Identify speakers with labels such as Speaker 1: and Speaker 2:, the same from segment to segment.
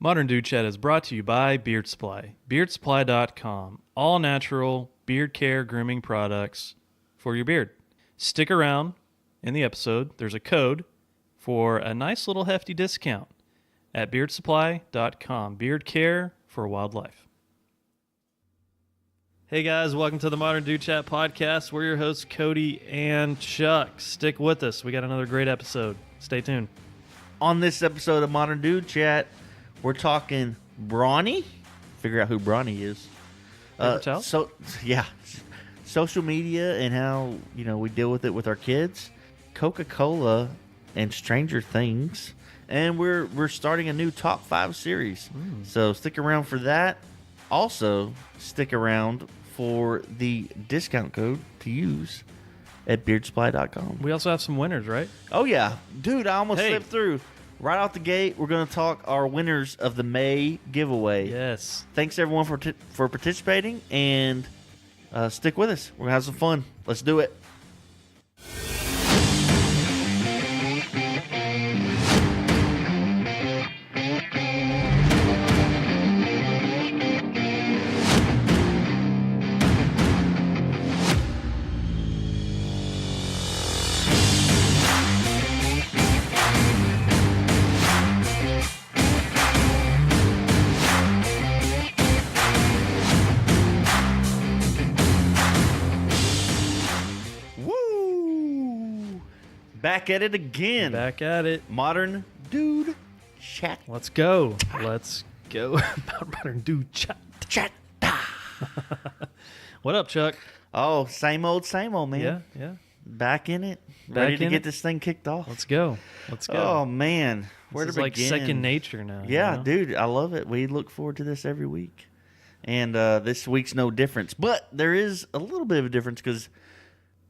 Speaker 1: Modern Dude Chat is brought to you by Beard Supply. BeardSupply.com. All natural beard care grooming products for your beard. Stick around in the episode. There's a code for a nice little hefty discount at BeardSupply.com. Beard care for wildlife. Hey guys, welcome to the Modern Dude Chat podcast. We're your hosts, Cody and Chuck. Stick with us. We got another great episode. Stay tuned.
Speaker 2: On this episode of Modern Dude Chat, we're talking Brawny. Figure out who Brawny is. Social media and how we deal with it with our kids. Coca-Cola and Stranger Things, and we're starting a new top 5 series. So stick around for that. Also, stick around for the discount code to use at beardsupply.com.
Speaker 1: We also have some winners, right?
Speaker 2: Oh yeah, dude! I almost slipped through. Right off the gate, we're going to talk our winners of the May giveaway.
Speaker 1: Yes.
Speaker 2: Thanks everyone for participating, and stick with us. We're going to have some fun. Let's do it. Back at it again.
Speaker 1: Back at it.
Speaker 2: Modern Dude Chat.
Speaker 1: Let's go. Let's go. Modern Dude Chat. What up, Chuck?
Speaker 2: Oh, same old, man.
Speaker 1: Yeah.
Speaker 2: Back in it. Ready to get this thing kicked off.
Speaker 1: Let's go.
Speaker 2: Oh, man.
Speaker 1: Where to begin? Like second nature now.
Speaker 2: Yeah, dude. I love it. We look forward to this every week. And this week's no difference. But there is a little bit of a difference because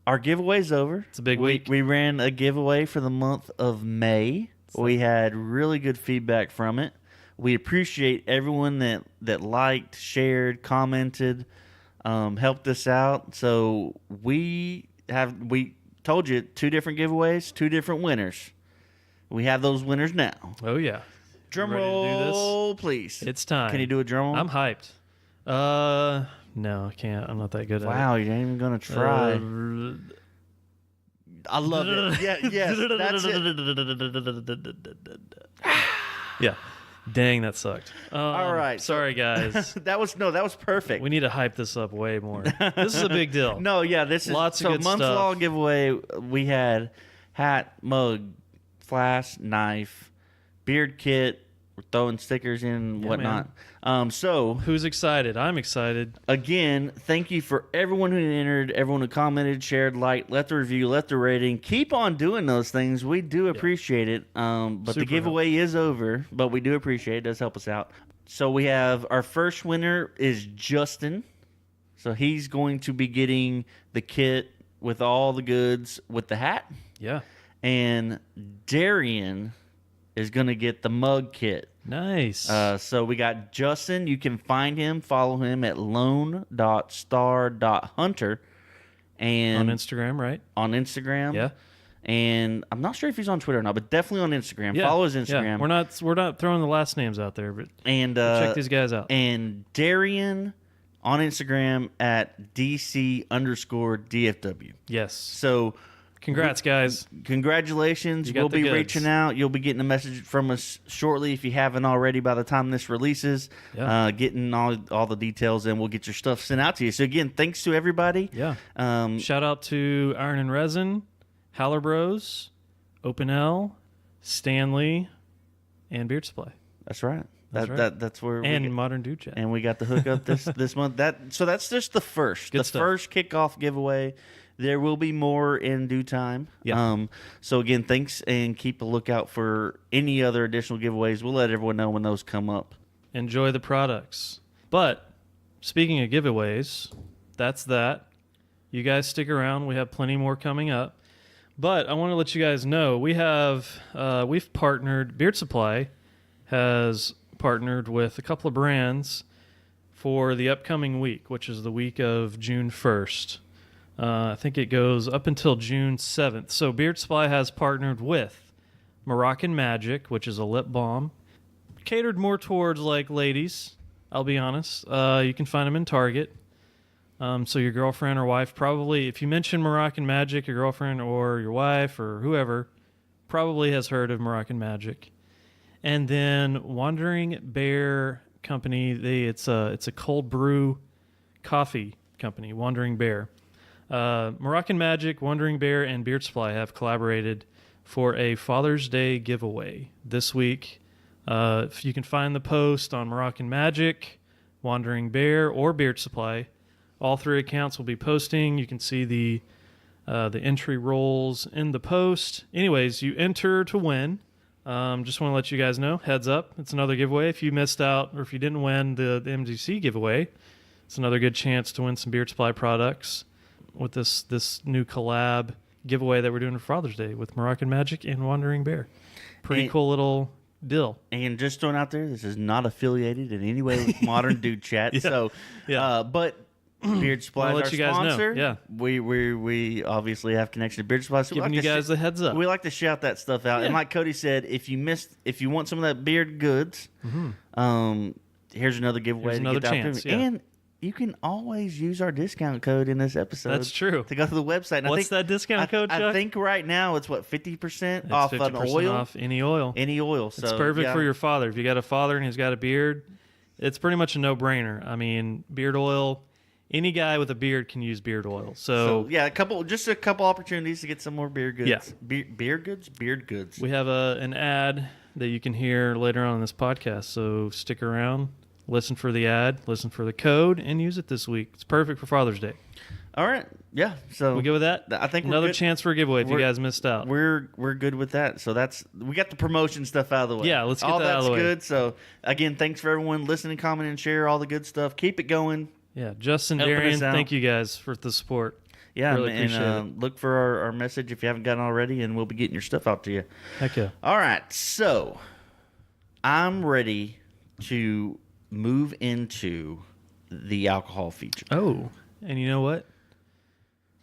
Speaker 2: our giveaway's over.
Speaker 1: It's a big week.
Speaker 2: We ran a giveaway for the month of May. We had really good feedback from it. We appreciate everyone that liked, shared, commented, helped us out. So we told you 2 different giveaways, 2 different winners. We have those winners now.
Speaker 1: Oh yeah.
Speaker 2: Drum roll, please.
Speaker 1: It's time.
Speaker 2: Can you do a drum roll?
Speaker 1: I'm hyped. No, I can't. I'm not that good at it.
Speaker 2: Wow, you ain't even gonna try. I love it. Yes, that's it.
Speaker 1: Yeah. Dang, that sucked.
Speaker 2: All right.
Speaker 1: Sorry, guys.
Speaker 2: that was perfect.
Speaker 1: We need to hype this up way more. This is a big deal.
Speaker 2: No, yeah, this is
Speaker 1: lots of good
Speaker 2: month
Speaker 1: stuff.
Speaker 2: long giveaway. We had hat, mug, flask, knife, beard kit. We're throwing stickers in and whatnot. So
Speaker 1: who's excited? I'm excited.
Speaker 2: Again, thank you for everyone who entered, everyone who commented, shared, liked, left a review, left a rating. Keep on doing those things. We do appreciate it. But the giveaway is over, but we do appreciate it. It does help us out. So we have our first winner is Justin. So he's going to be getting the kit with all the goods with the hat.
Speaker 1: Yeah.
Speaker 2: And Darian is going to get the mug kit.
Speaker 1: Nice.
Speaker 2: So we got Justin. You can find him, follow him at lone.star.hunter. And
Speaker 1: on Instagram, right?
Speaker 2: On Instagram.
Speaker 1: Yeah.
Speaker 2: And I'm not sure if he's on Twitter or not, but definitely on Instagram. Yeah. Follow his Instagram.
Speaker 1: Yeah. We're not throwing the last names out there, but check these guys out.
Speaker 2: And Darian on Instagram at DC_DFW.
Speaker 1: Yes.
Speaker 2: So
Speaker 1: congrats, guys.
Speaker 2: Congratulations. We'll be reaching out. You'll be getting a message from us shortly if you haven't already by the time this releases.
Speaker 1: Yeah.
Speaker 2: Getting all the details, and we'll get your stuff sent out to you. So, again, thanks to everybody.
Speaker 1: Yeah. Shout out to Iron and Resin, Haller Bros, Open L, Stanley, and Beard Supply.
Speaker 2: That's right. That's where
Speaker 1: and Modern Dude Chat.
Speaker 2: And we got the hookup this month. So that's just the first.
Speaker 1: Good stuff.
Speaker 2: First kickoff giveaway. There will be more in due time.
Speaker 1: Yeah.
Speaker 2: So again, thanks, and keep a lookout for any other additional giveaways. We'll let everyone know when those come up.
Speaker 1: Enjoy the products. But speaking of giveaways, that's that. You guys stick around. We have plenty more coming up. But I want to let you guys know we've partnered. Beard Supply has partnered with a couple of brands for the upcoming week, which is the week of June 1st. I think it goes up until June 7th. So Beard Supply has partnered with Moroccan Magic, which is a lip balm, catered more towards like ladies. I'll be honest. You can find them in Target. So your girlfriend or wife probably, if you mention Moroccan Magic, your girlfriend or your wife or whoever probably has heard of Moroccan Magic. And then Wandering Bear Company, it's a cold brew coffee company, Wandering Bear. Moroccan Magic, Wandering Bear, and Beard Supply have collaborated for a Father's Day giveaway this week. If you can find the post on Moroccan Magic, Wandering Bear, or Beard Supply, all three accounts will be posting. You can see the entry rolls in the post. Anyways, you enter to win. Just want to let you guys know, heads up, it's another giveaway. If you missed out or if you didn't win the MDC giveaway, it's another good chance to win some Beard Supply products with this new collab giveaway that we're doing for Father's Day with Moroccan Magic and Wandering Bear. Pretty cool little deal.
Speaker 2: And just throwing out there, this is not affiliated in any way with Modern Dude Chat.
Speaker 1: Yeah.
Speaker 2: So, but Beard Supply is our
Speaker 1: you guys
Speaker 2: sponsor.
Speaker 1: know. Yeah.
Speaker 2: We obviously have connection to Beard Supply. So
Speaker 1: Giving you guys a heads up.
Speaker 2: We like to shout that stuff out.
Speaker 1: Yeah.
Speaker 2: And like Cody said, if you want some of that beard goods, here's another giveaway.
Speaker 1: Here's another chance. Yeah.
Speaker 2: And you can always use our discount code in this episode.
Speaker 1: That's true.
Speaker 2: To go to the website. And
Speaker 1: What's that discount code, Chuck?
Speaker 2: I think right now it's 50%
Speaker 1: It's
Speaker 2: off
Speaker 1: 50%
Speaker 2: an oil.
Speaker 1: off any oil.
Speaker 2: Any oil. So
Speaker 1: It's perfect for your father. If you got a father and he's got a beard, it's pretty much a no-brainer. I mean, beard oil, any guy with a beard can use beard oil. So
Speaker 2: yeah, a couple opportunities to get some more beard goods.
Speaker 1: Yeah.
Speaker 2: Beard goods.
Speaker 1: we have an ad that you can hear later on in this podcast. So stick around, listen for the ad, listen for the code, and use it this week. It's perfect for Father's Day.
Speaker 2: All right. Yeah. So
Speaker 1: We good with that?
Speaker 2: I think
Speaker 1: another
Speaker 2: we're good.
Speaker 1: chance for a giveaway if you guys missed out.
Speaker 2: We're good with that. So we got the promotion stuff out of the way.
Speaker 1: Yeah, let's get
Speaker 2: all
Speaker 1: that out of the way.
Speaker 2: That's good. So again, thanks for everyone listening, comment, and share all the good stuff. Keep it going.
Speaker 1: Yeah, Justin,
Speaker 2: Helping
Speaker 1: Darian,
Speaker 2: us out.
Speaker 1: thank you guys for the support.
Speaker 2: Yeah,
Speaker 1: Really
Speaker 2: and
Speaker 1: appreciate it.
Speaker 2: look for our message if you haven't gotten already, and we'll be getting your stuff out to you.
Speaker 1: Heck yeah.
Speaker 2: All right, so I'm ready to move into the alcohol feature.
Speaker 1: Oh, and you know what?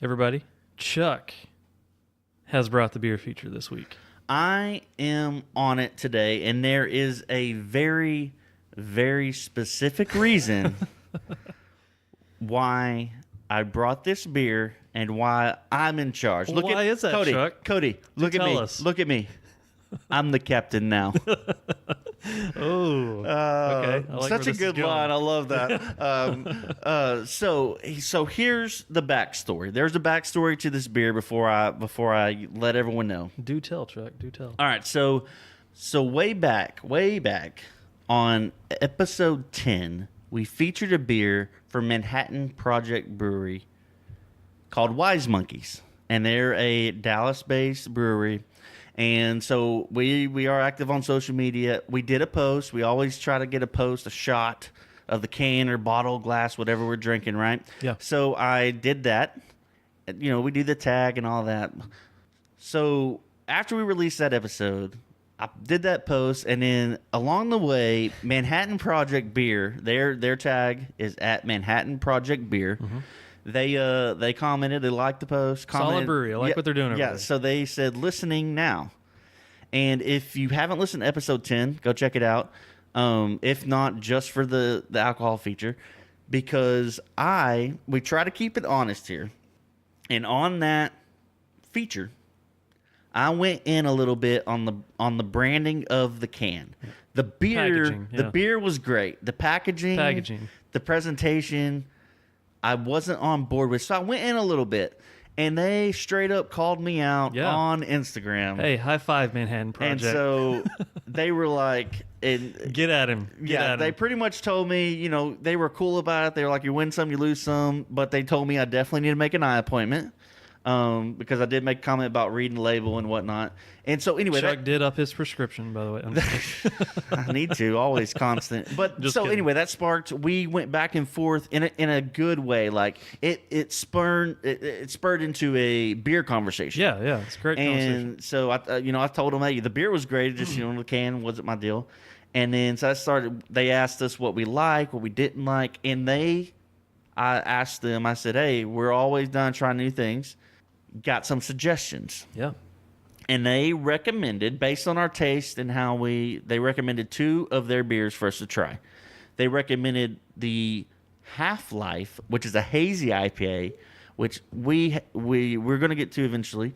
Speaker 1: Everybody, Chuck has brought the beer feature this week.
Speaker 2: I am on it today, and there is a very, very specific reason why I brought this beer and why I'm in charge.
Speaker 1: Why is that,
Speaker 2: Cody,
Speaker 1: Chuck?
Speaker 2: Cody, look at
Speaker 1: tell
Speaker 2: me.
Speaker 1: us.
Speaker 2: Look at me. I'm the captain now.
Speaker 1: Oh, okay. I like
Speaker 2: Such
Speaker 1: where
Speaker 2: a
Speaker 1: this is
Speaker 2: good
Speaker 1: going.
Speaker 2: line. I love that. So here's the backstory. There's a backstory to this beer before I let everyone know.
Speaker 1: Do tell, Chuck. Do tell.
Speaker 2: All right. So way back on episode 10, we featured a beer from Manhattan Project Brewery called Wise Monkeys, and they're a Dallas-based brewery. And so we are active on social media. We did a post. We always try to get a shot of the can or bottle, glass, whatever we're drinking, right?
Speaker 1: Yeah.
Speaker 2: So I did that. You know, we do the tag and all that. So after we released that episode, I did that post, and then along the way, Manhattan Project Beer, their tag is at Manhattan Project Beer. Mm-hmm. They commented, they liked the post.
Speaker 1: Solid brewery. I like what they're doing over
Speaker 2: Yeah,
Speaker 1: there.
Speaker 2: so they said listening now. And if you haven't listened to episode 10, go check it out. If not, just for the alcohol feature. Because we try to keep it honest here. And on that feature, I went in a little bit on the branding of the can. The
Speaker 1: Packaging, yeah.
Speaker 2: The beer was great. The packaging, the presentation, I wasn't on board with. So I went in a little bit, and they straight up called me out on Instagram.
Speaker 1: Hey, high five, Manhattan Project.
Speaker 2: And so they were like,
Speaker 1: get at him.
Speaker 2: They pretty much told me, they were cool about it. They were like, you win some, you lose some. But they told me I definitely need to make an eye appointment. Because I did make a comment about reading the label and whatnot. And so anyway,
Speaker 1: Chuck did up his prescription, by the way. I'm just
Speaker 2: I need to, always constant. But
Speaker 1: Just
Speaker 2: so
Speaker 1: kidding.
Speaker 2: anyway, that sparked, we went back and forth in a good way. Like it spurred into a beer conversation.
Speaker 1: yeah, it's a great conversation.
Speaker 2: And so I told them, hey, the beer was great. Just, the can wasn't my deal. And then so they asked us what we like, what we didn't like. And I asked them, I said, hey, we're always down trying new things. Got some suggestions.
Speaker 1: Yeah.
Speaker 2: And they recommended, based on our taste and they recommended 2 of their beers for us to try. They recommended the Half-Life, which is a hazy IPA, which we're going to get to eventually.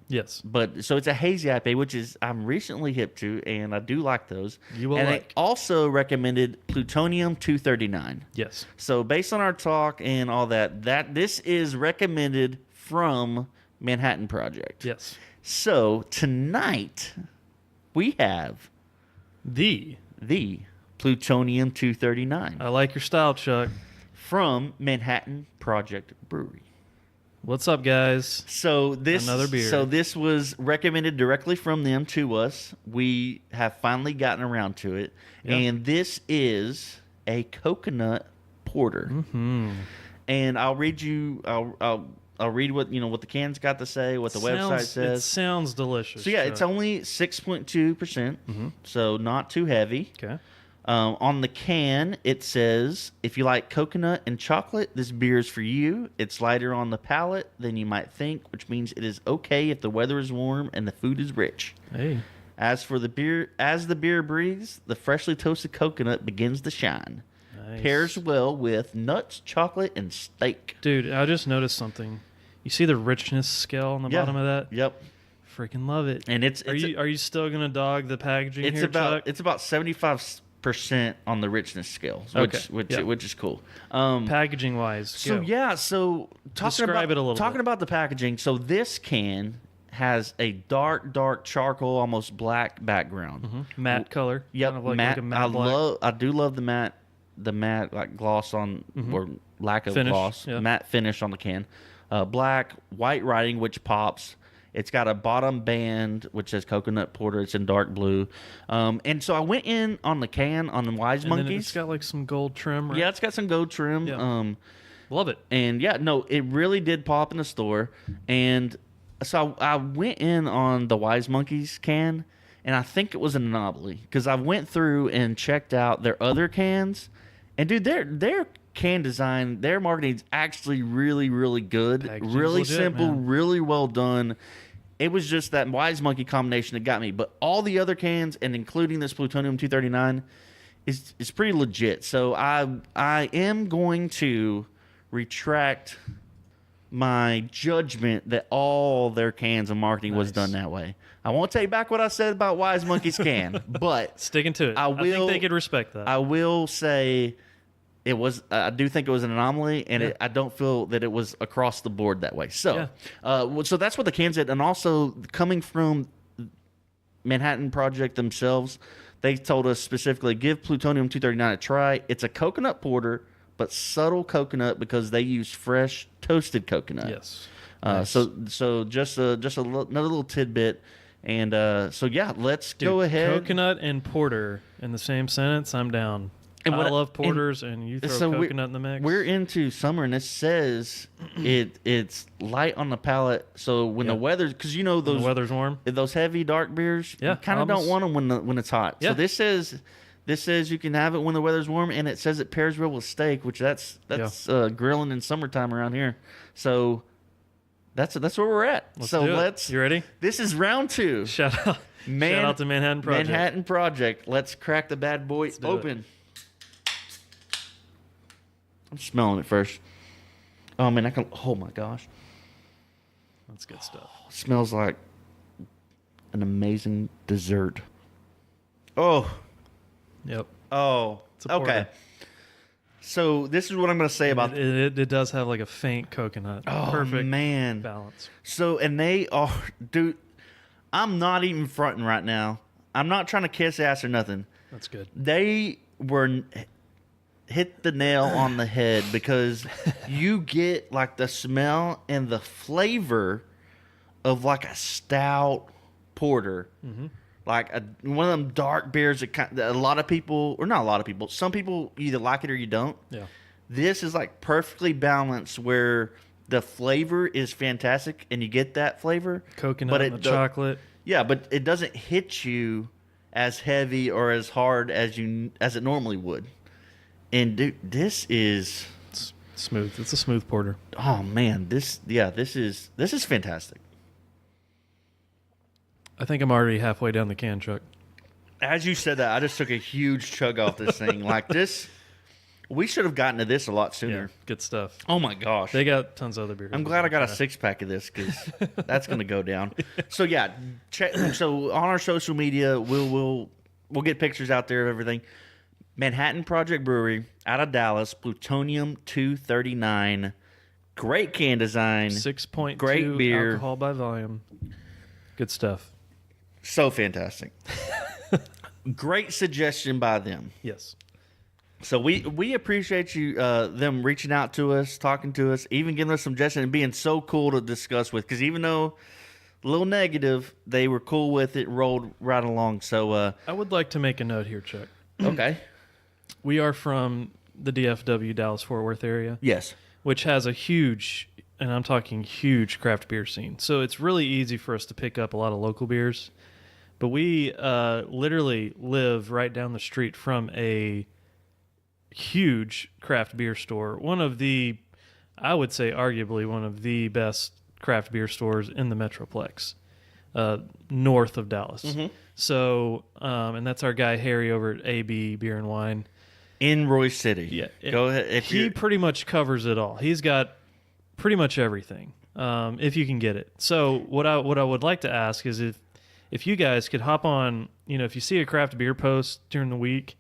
Speaker 1: Yes.
Speaker 2: But so it's a hazy IPA, which is I'm recently hip to, and I do like those.
Speaker 1: You will
Speaker 2: and
Speaker 1: like.
Speaker 2: they also recommended Plutonium 239.
Speaker 1: Yes.
Speaker 2: So based on our talk and all that this is recommended from Manhattan Project.
Speaker 1: Yes.
Speaker 2: So tonight we have
Speaker 1: The
Speaker 2: Plutonium 239
Speaker 1: I like your style, Chuck.
Speaker 2: from Manhattan Project Brewery.
Speaker 1: What's up, guys?
Speaker 2: So
Speaker 1: Another beer.
Speaker 2: So this was recommended directly from them to us. We have finally gotten around to it,
Speaker 1: Yep.
Speaker 2: and this is a coconut porter.
Speaker 1: Mm-hmm.
Speaker 2: And I'll read you. I'll read what the can's got to say, what the website
Speaker 1: It
Speaker 2: says.
Speaker 1: sounds delicious.
Speaker 2: So yeah,
Speaker 1: Chuck.
Speaker 2: it's only 6.2%, so not too heavy.
Speaker 1: Okay.
Speaker 2: On the can, it says, if you like coconut and chocolate, this beer is for you. It's lighter on the palate than you might think, which means it is okay if the weather is warm and the food is rich.
Speaker 1: Hey.
Speaker 2: As the beer breathes, the freshly toasted coconut begins to shine.
Speaker 1: Nice.
Speaker 2: Pairs well with nuts, chocolate, and steak.
Speaker 1: Dude, I just noticed something. You see the richness scale on the bottom of that?
Speaker 2: Yep.
Speaker 1: Freaking love it.
Speaker 2: And
Speaker 1: Are you still gonna dog the packaging
Speaker 2: it's
Speaker 1: here,
Speaker 2: about
Speaker 1: Chuck?
Speaker 2: 75% on the richness scale, which is cool.
Speaker 1: Packaging wise.
Speaker 2: So yeah, so
Speaker 1: Describe it a little
Speaker 2: talking
Speaker 1: bit.
Speaker 2: about the packaging. So this can has a dark charcoal, almost black background.
Speaker 1: Matte color.
Speaker 2: Yep,
Speaker 1: Kind of like
Speaker 2: matte.
Speaker 1: a matte black.
Speaker 2: I do love the matte like gloss on or lack of
Speaker 1: Finish,
Speaker 2: gloss,
Speaker 1: yeah.
Speaker 2: matte finish on the can. Black, white writing, which pops. It's got a bottom band which says coconut porter. It's in dark blue. And so I went in on the can on the Wise
Speaker 1: And then
Speaker 2: Monkeys.
Speaker 1: it's got like some gold trim, right?
Speaker 2: Yeah, it's got some gold trim.
Speaker 1: Yeah. Love it.
Speaker 2: And yeah, no, it really did pop in the store. And so I went in on the Wise Monkeys can, and I think it was an anomaly because I went through and checked out their other cans, and dude, their can design, their marketing is actually really, really good,
Speaker 1: Packaging's
Speaker 2: really
Speaker 1: legit,
Speaker 2: simple,
Speaker 1: man.
Speaker 2: really well done. It was just that Wise Monkey combination that got me, but all the other cans, and including this Plutonium 239, is pretty legit. So I am going to retract my judgment that all their cans and marketing was
Speaker 1: Nice.
Speaker 2: done that way. I won't take back what I said about Wise Monkey's can, but
Speaker 1: Sticking to it.
Speaker 2: I
Speaker 1: think
Speaker 2: will-
Speaker 1: they could respect that.
Speaker 2: I will say it was. I do think it was an anomaly, and I don't feel that it was across the board that way. So, so that's what the cans did, and also coming from Manhattan Project themselves, they told us specifically give Plutonium 239 a try. It's a coconut porter, but subtle coconut because they use fresh toasted coconut.
Speaker 1: yes.
Speaker 2: So just another little tidbit, and so yeah, let's
Speaker 1: Dude,
Speaker 2: go ahead.
Speaker 1: Coconut and porter in the same sentence, I'm down.
Speaker 2: And
Speaker 1: I
Speaker 2: what-
Speaker 1: love porters, and you throw
Speaker 2: so
Speaker 1: coconut in the mix.
Speaker 2: We're into summer, and it says it's light on the palate. So when the weather, because you know
Speaker 1: When
Speaker 2: those
Speaker 1: the weather's warm.
Speaker 2: those heavy dark beers,
Speaker 1: Yeah,
Speaker 2: you kind of don't
Speaker 1: almost-
Speaker 2: want them when it's hot.
Speaker 1: Yeah.
Speaker 2: So this says you can have it when the weather's warm, and it says it pairs well with steak, which that's grilling in summertime around here. So that's where we're at.
Speaker 1: Do it. You ready?
Speaker 2: This is round 2.
Speaker 1: Shout out to Manhattan Project.
Speaker 2: Manhattan Project. Let's crack the bad boy
Speaker 1: do
Speaker 2: open. I'm smelling it first. Oh man, oh my gosh.
Speaker 1: That's good stuff.
Speaker 2: It smells like an amazing dessert. Oh.
Speaker 1: Yep.
Speaker 2: Oh.
Speaker 1: It's a porter.
Speaker 2: Okay. So this is what I'm going to say about
Speaker 1: It does have like a faint coconut.
Speaker 2: Oh,
Speaker 1: Perfect
Speaker 2: man.
Speaker 1: balance.
Speaker 2: So, and they are, dude, I'm not even fronting right now. I'm not trying to kiss ass or nothing.
Speaker 1: That's good.
Speaker 2: They were hit the nail on the head because you get like the smell and the flavor of like a stout porter. Like one of them dark beers that a lot of people, or not a lot of people, some people either like it or you don't.
Speaker 1: Yeah.
Speaker 2: This is like perfectly balanced where the flavor is fantastic and you get that flavor.
Speaker 1: Coconut and the chocolate.
Speaker 2: Yeah, but it doesn't hit you as heavy or as hard as it normally would. And dude, this is
Speaker 1: It's smooth. It's a smooth porter.
Speaker 2: oh man, this is fantastic.
Speaker 1: I think I'm already halfway down the can, Chuck.
Speaker 2: As you said that, I just took a huge chug off this thing. Like this, we should have gotten to this a lot sooner.
Speaker 1: Yeah, good stuff.
Speaker 2: Oh my gosh.
Speaker 1: They got tons of other beers.
Speaker 2: I'm glad I got a 6-pack of this because that's going to go down. So yeah, so on our social media, we'll get pictures out there of everything. Manhattan Project Brewery out of Dallas, Plutonium 239. Great can design.
Speaker 1: 6.2
Speaker 2: great beer.
Speaker 1: alcohol by volume. Good stuff.
Speaker 2: So fantastic. Great suggestion by them.
Speaker 1: Yes.
Speaker 2: So we appreciate you them reaching out to us, talking to us, even giving us some suggestions and being so cool to discuss with. Because even though a little negative, they were cool with it, rolled right along. So
Speaker 1: I would like to make a note here, Chuck.
Speaker 2: Okay.
Speaker 1: We are from the DFW, Dallas-Fort Worth area.
Speaker 2: Yes.
Speaker 1: Which has a huge, and I'm talking huge, craft beer scene. So it's really easy for us to pick up a lot of local beers. But we literally live right down the street from a huge craft beer store. One of the, I would say arguably one of the best craft beer stores in the Metroplex, north of Dallas. Mm-hmm. So, and that's our guy Harry over at AB Beer and Wine.
Speaker 2: In Royce City.
Speaker 1: Yeah.
Speaker 2: Go ahead.
Speaker 1: He pretty much covers it all. He's got pretty much everything, if you can get it. So what I would like to ask is if you guys could hop on, if you see a craft beer post during the week,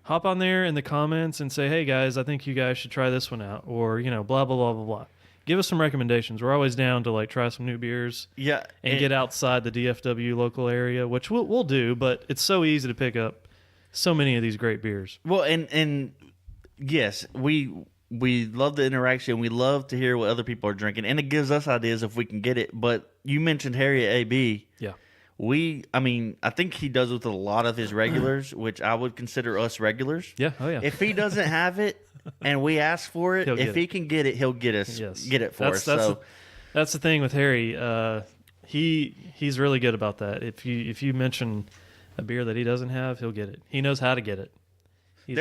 Speaker 1: hop on there in the comments and say, hey guys, I think you guys should try this one out, or blah blah blah blah blah. Give us some recommendations. We're always down to try some new beers.
Speaker 2: Yeah,
Speaker 1: and get outside the DFW local area, which we'll do. But it's so easy to pick up so many of these great beers.
Speaker 2: Well, and yes, we love the interaction. We love to hear what other people are drinking, and it gives us ideas if we can get it. But you mentioned Harry at AB.
Speaker 1: Yeah.
Speaker 2: I think he does with a lot of his regulars, which I would consider us regulars.
Speaker 1: Yeah. Oh yeah.
Speaker 2: If he doesn't have it and we ask for it, if he can get it, he'll get us.
Speaker 1: Yes.
Speaker 2: Get it for us.
Speaker 1: That's the thing with Harry. He's really good about that. If you mention a beer that he doesn't have, he'll get it. He knows how to get it. He's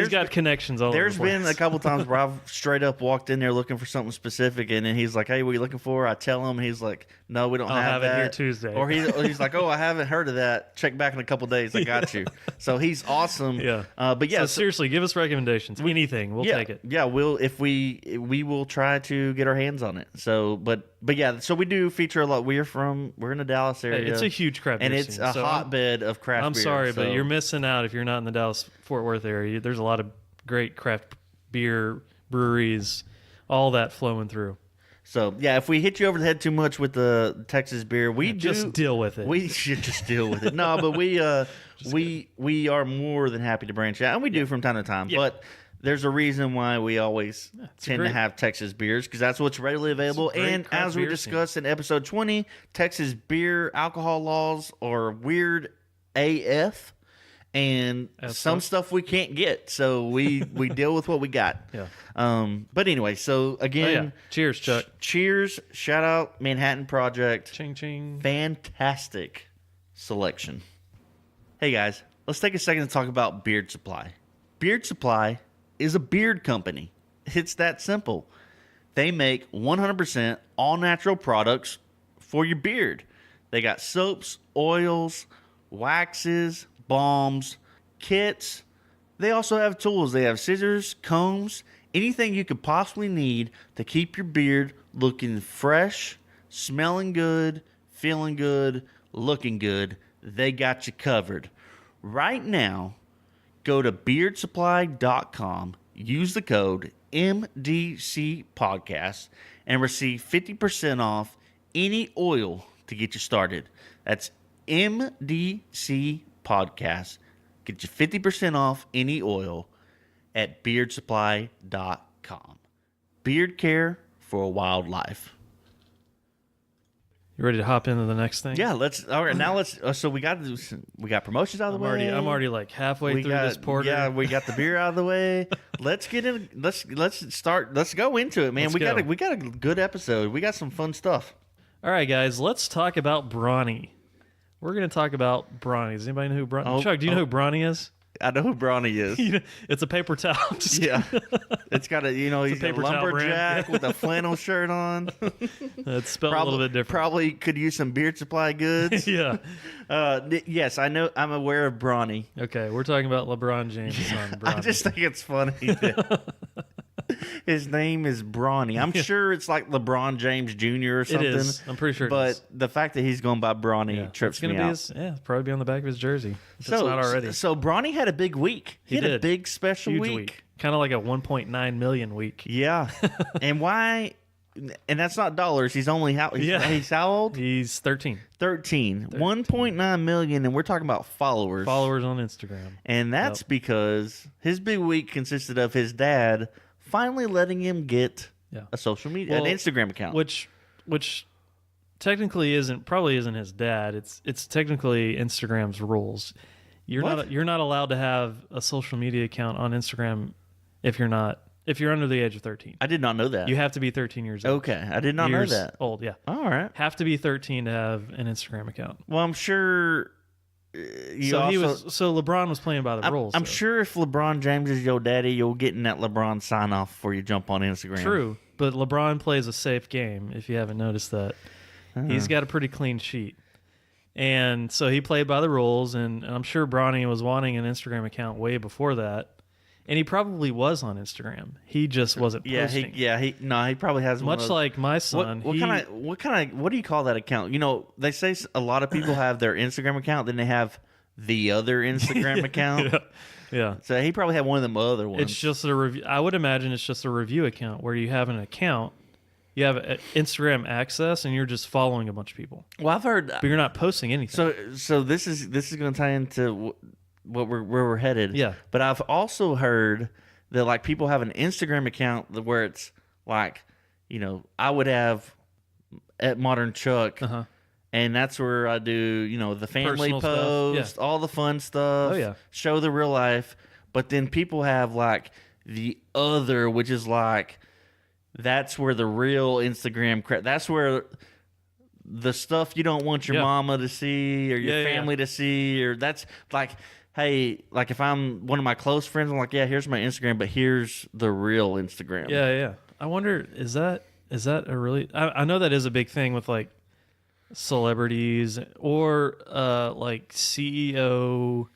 Speaker 1: got connections all over the place.
Speaker 2: There's been a couple times where I've straight up walked in there looking for something specific, and then he's like, hey, what are you looking for? I tell him, and he's like, no, we don't have that.
Speaker 1: I'll have it here Tuesday.
Speaker 2: Or he's like, oh, I haven't heard of that. Check back in a couple days. I got you. So he's awesome.
Speaker 1: Yeah.
Speaker 2: But yeah.
Speaker 1: So seriously, give us recommendations. Anything. We'll take it.
Speaker 2: Yeah, we will try to get our hands on it. So, but yeah, so we do feature a lot. We're in the Dallas area.
Speaker 1: Hey, it's a huge craft beer
Speaker 2: and it's
Speaker 1: scene,
Speaker 2: a hotbed of craft beer.
Speaker 1: I'm sorry, but you're missing out if you're not in the Dallas-Fort Worth area. There's a lot of great craft beer breweries, all that flowing through.
Speaker 2: So yeah, if we hit you over the head too much with the Texas beer,
Speaker 1: just deal with it.
Speaker 2: We should just deal with it. No, but we are more than happy to branch out, and we do from time to time. Yeah. But there's a reason why we always tend to have Texas beers, because that's what's readily available. And as we discussed in episode 20, Texas beer alcohol laws are weird AF. And some stuff we can't get, so we deal with what we got.
Speaker 1: Yeah.
Speaker 2: But anyway, so again,
Speaker 1: cheers, Chuck.
Speaker 2: Cheers. Shout out Manhattan Project.
Speaker 1: Ching ching.
Speaker 2: Fantastic selection. Hey guys, let's take a second to talk about Beard Supply. Beard Supply is a beard company. It's that simple. They make 100% all natural products for your beard. They got soaps, oils, waxes, balms, kits. They also have tools. They have scissors, combs, anything you could possibly need to keep your beard looking fresh, smelling good, feeling good, looking good. They got you covered. Right now, go to beardsupply.com, use the code MDC Podcast, and receive 50% off any oil to get you started. That's MDC Podcast. Get you 50% off any oil at beardsupply.com. Beard care for a wild life.
Speaker 1: You ready to hop into the next thing?
Speaker 2: Yeah, all right, now let's so we got promotions out of the way.
Speaker 1: I'm already like halfway through this porter.
Speaker 2: Yeah, we got the beer out of the way. Let's get in. Let's go into it, man. We got a good episode. We got some fun stuff.
Speaker 1: All right, guys, let's talk about Brawny. We're going to talk about Brawny. Does anybody know who Brawny is? Chuck, do you know who Brawny is?
Speaker 2: I know who Brawny is.
Speaker 1: It's a paper towel. Just
Speaker 2: Yeah. It's got he's a
Speaker 1: paper towel
Speaker 2: lumberjack
Speaker 1: brand.
Speaker 2: with a flannel shirt on.
Speaker 1: It's spelled a little bit different.
Speaker 2: Probably could use some beard supply goods.
Speaker 1: Yeah.
Speaker 2: Yes, I know. I'm aware of Brawny.
Speaker 1: Okay, we're talking about LeBron James' son, Bronny.
Speaker 2: I just think it's funny that his name is Brawny. I'm sure it's like LeBron James Jr. or something.
Speaker 1: It is. I'm pretty sure
Speaker 2: But
Speaker 1: it is.
Speaker 2: the fact that he's going by Brawny trips me out.
Speaker 1: Probably be on the back of his jersey. If it's not already.
Speaker 2: So Brawny had a big week. He had a
Speaker 1: did.
Speaker 2: big special
Speaker 1: Huge
Speaker 2: week.
Speaker 1: Kind of like a 1.9 million week.
Speaker 2: Yeah. And why? And that's not dollars. He's only he's how old?
Speaker 1: He's 13.
Speaker 2: 13. 1.9 million, and we're talking about followers.
Speaker 1: Followers on Instagram.
Speaker 2: And that's because his big week consisted of his dad finally letting him get a social media, an Instagram account.
Speaker 1: Which technically probably isn't his dad. It's technically Instagram's rules. You're not allowed to have a social media account on Instagram if you're under the age of 13.
Speaker 2: I did not know that.
Speaker 1: You have to be 13 years old.
Speaker 2: Okay, I did not know that.
Speaker 1: Old, yeah.
Speaker 2: All right.
Speaker 1: Have to be 13 to have an Instagram account.
Speaker 2: Well, I'm sure.
Speaker 1: So LeBron was playing by the rules.
Speaker 2: I'm sure if LeBron James is your daddy, you'll get in that LeBron sign off before you jump on Instagram.
Speaker 1: True, but LeBron plays a safe game. If you haven't noticed that, he's got a pretty clean sheet, and so he played by the rules. And I'm sure Bronny was wanting an Instagram account way before that, and he probably was on Instagram. He just wasn't posting.
Speaker 2: He probably has one
Speaker 1: much
Speaker 2: of those,
Speaker 1: like my son.
Speaker 2: What do you call that account? You know, they say a lot of people have their Instagram account, then they have the other Instagram account.
Speaker 1: Yeah.
Speaker 2: So he probably had one of them other ones.
Speaker 1: It's just a review. I would imagine it's just a review account where you have an account, you have Instagram access, and you're just following a bunch of people.
Speaker 2: Well, I've heard,
Speaker 1: but you're not posting anything.
Speaker 2: So this is going to tie into where we're headed.
Speaker 1: Yeah.
Speaker 2: But I've also heard that like people have an Instagram account where it's like, you know, I would have at Modern Chuck. And that's where I do, you know, the family
Speaker 1: Personal
Speaker 2: post, all the fun stuff, show the real life. But then people have like the other, which is like, that's where the real Instagram crap, that's where the stuff you don't want your mama to see or your family to see, or that's like, hey, like if I'm one of my close friends, I'm like, yeah, here's my Instagram, but here's the real Instagram.
Speaker 1: Yeah. I wonder, is that a really, I know that is a big thing with like celebrities or like CEOs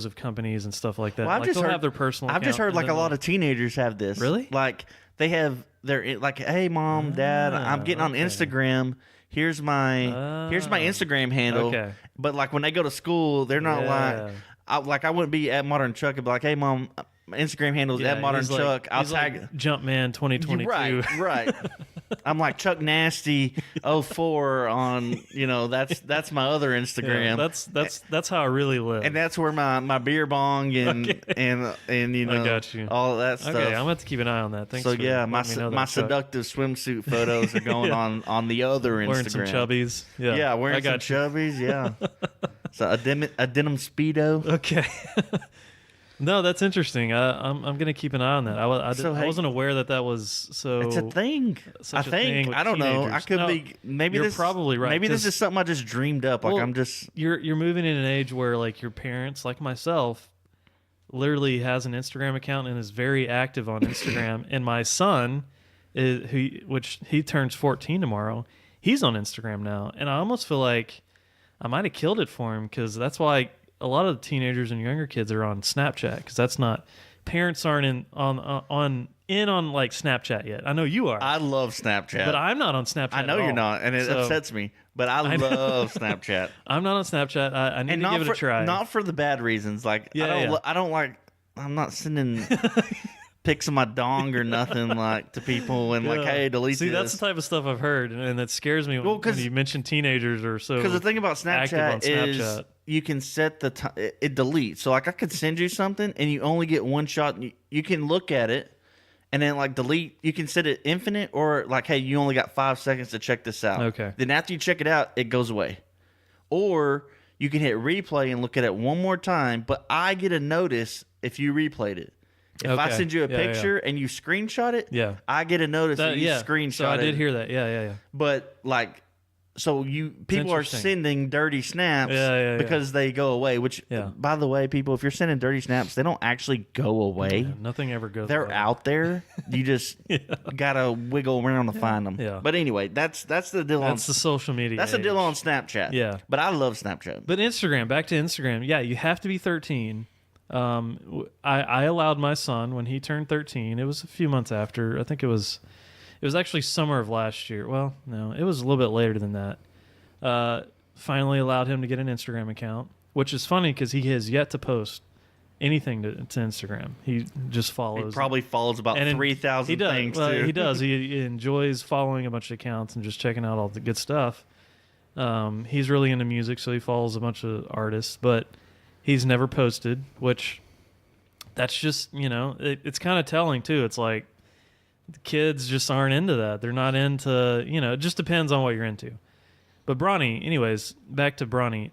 Speaker 1: of companies and stuff like that.
Speaker 2: Well,
Speaker 1: like they'll have their personal
Speaker 2: I've just heard like a lot of teenagers have this.
Speaker 1: Really?
Speaker 2: Like they have their like, hey mom, dad, I'm getting on Instagram. Here's my Instagram handle.
Speaker 1: Okay.
Speaker 2: But like when they go to school, they're not like I wouldn't be at Modern Chuck and be like, hey mom, my Instagram handle is at Modern Chuck. I'll tag
Speaker 1: like Jumpman 2022.
Speaker 2: Right. I'm like Chuck Nasty 04 on, you know, that's my other Instagram.
Speaker 1: Yeah, that's how I really live.
Speaker 2: And that's where my beer bong and you know,
Speaker 1: I got you.
Speaker 2: all of that stuff.
Speaker 1: Okay, I'm gonna have to keep an eye on that. Thanks.
Speaker 2: So
Speaker 1: for
Speaker 2: yeah,
Speaker 1: letting me know
Speaker 2: my
Speaker 1: that, Chuck.
Speaker 2: seductive swimsuit photos are going on the other Instagram.
Speaker 1: Wearing some chubbies. Yeah,
Speaker 2: wearing some chubbies. Yeah. So a denim Speedo.
Speaker 1: Okay. No, that's interesting. I'm gonna keep an eye on that. I wasn't aware that was so.
Speaker 2: It's a thing. I think. I don't know. I could be. Maybe
Speaker 1: you're
Speaker 2: this
Speaker 1: probably right.
Speaker 2: Maybe this is something I just dreamed up. Like I'm just.
Speaker 1: You're moving in an age where like your parents, like myself, literally has an Instagram account and is very active on Instagram. And my son, which he turns 14 tomorrow, he's on Instagram now, and I almost feel like I might have killed it for him because that's why. A lot of the teenagers and younger kids are on Snapchat because that's not parents aren't on like Snapchat yet. I know you are.
Speaker 2: I love Snapchat,
Speaker 1: but I'm not on Snapchat.
Speaker 2: I know you're not, and it upsets me. But I love Snapchat.
Speaker 1: I'm not on Snapchat. I need to give it a try.
Speaker 2: Not for the bad reasons. Like I don't like. I'm not sending pics of my dong or nothing like to people and like, hey, delete this.
Speaker 1: See, that's the type of stuff I've heard, and that scares me when you mention teenagers or so.
Speaker 2: Because the thing about Snapchat is you can set the time. It deletes. So like I could send you something and you only get one shot. And you can look at it and then like delete. You can set it infinite or like, hey, you only got 5 seconds to check this out.
Speaker 1: Okay.
Speaker 2: Then after you check it out, it goes away. Or you can hit replay and look at it one more time, but I get a notice if you replayed it. If I send you a picture and you screenshot it, I get a notice that you screenshot it.
Speaker 1: So I did hear that. Yeah.
Speaker 2: But like So people are sending dirty snaps because they go away. Which, by the way, people, if you're sending dirty snaps, they don't actually go away.
Speaker 1: Yeah, nothing ever goes.
Speaker 2: They're
Speaker 1: away.
Speaker 2: out there. You just gotta wiggle around to find them.
Speaker 1: Yeah.
Speaker 2: But anyway, that's the deal.
Speaker 1: That's the social media.
Speaker 2: That's the deal on Snapchat.
Speaker 1: Yeah.
Speaker 2: But I love Snapchat.
Speaker 1: But Instagram. Back to Instagram. Yeah, you have to be 13. I allowed my son when he turned 13. It was a few months after. I think it was actually summer of last year. Well, no, it was a little bit later than that. Finally allowed him to get an Instagram account, which is funny because he has yet to post anything to Instagram. He just follows.
Speaker 2: He probably follows about 3,000 things, too.
Speaker 1: He does. He enjoys following a bunch of accounts and just checking out all the good stuff. He's really into music, so he follows a bunch of artists, but he's never posted, which that's just, it's kind of telling, too. It's like, the kids just aren't into that. They're not into, it just depends on what you're into. But Bronny, anyways, back to Bronny.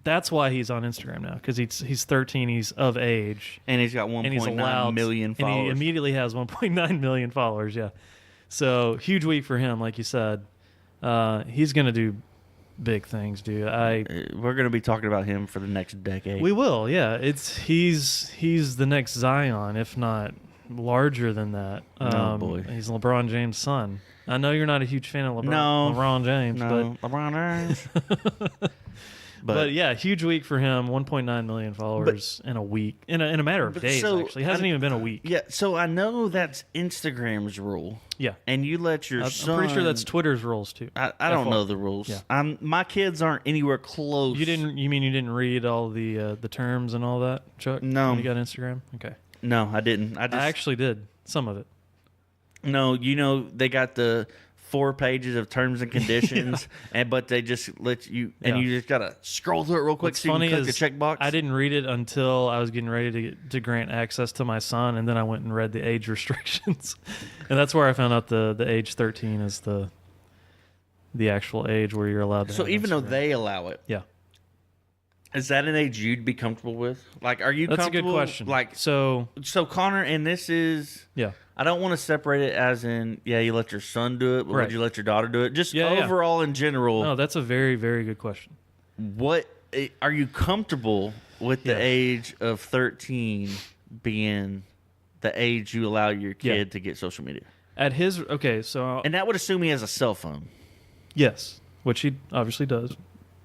Speaker 1: That's why he's on Instagram now, because he's 13, he's of age.
Speaker 2: And he's got 1.9 million followers.
Speaker 1: And he immediately has 1.9 million followers, yeah. So, huge week for him, like you said. He's going to do big things, dude.
Speaker 2: We're going to be talking about him for the next decade.
Speaker 1: We will, yeah. He's the next Zion, if not larger than that.
Speaker 2: Oh, boy.
Speaker 1: He's LeBron James' son. I know you're not a huge fan of LeBron James. But
Speaker 2: LeBron James.
Speaker 1: but yeah, huge week for him. 1.9 million followers in a week. In a matter of days, actually. It hasn't even been a week.
Speaker 2: Yeah, so I know that's Instagram's rule.
Speaker 1: Yeah.
Speaker 2: And you let your son...
Speaker 1: I'm pretty sure that's Twitter's rules, too.
Speaker 2: I don't know the rules. Yeah. My kids aren't anywhere close.
Speaker 1: You mean you didn't read all the terms and all that, Chuck?
Speaker 2: No.
Speaker 1: When you got Instagram? Okay.
Speaker 2: No, I didn't. I
Speaker 1: actually did. Some of it.
Speaker 2: No, they got the 4 pages of terms and conditions, but they just let you, and you just gotta scroll through it real quick.
Speaker 1: What's
Speaker 2: so
Speaker 1: funny
Speaker 2: you can
Speaker 1: is
Speaker 2: click the checkbox.
Speaker 1: I didn't read it until I was getting ready to grant access to my son, and then I went and read the age restrictions, and that's where I found out the age 13 is the actual age where you're allowed to.
Speaker 2: So
Speaker 1: have
Speaker 2: even
Speaker 1: Instagram.
Speaker 2: though they allow it,
Speaker 1: yeah.
Speaker 2: Is that an age you'd be comfortable with? Like, are you
Speaker 1: That's
Speaker 2: comfortable?
Speaker 1: a good question.
Speaker 2: Like,
Speaker 1: so
Speaker 2: Connor, and this is...
Speaker 1: Yeah.
Speaker 2: I don't want to separate it as in, you let your son do it, but would you let your daughter do it? Just overall in general.
Speaker 1: No, that's a very, very good question.
Speaker 2: What are you comfortable with the age of 13 being the age you allow your kid to get social media?
Speaker 1: At his... Okay, so...
Speaker 2: And that would assume he has a cell phone.
Speaker 1: Yes, which he obviously does.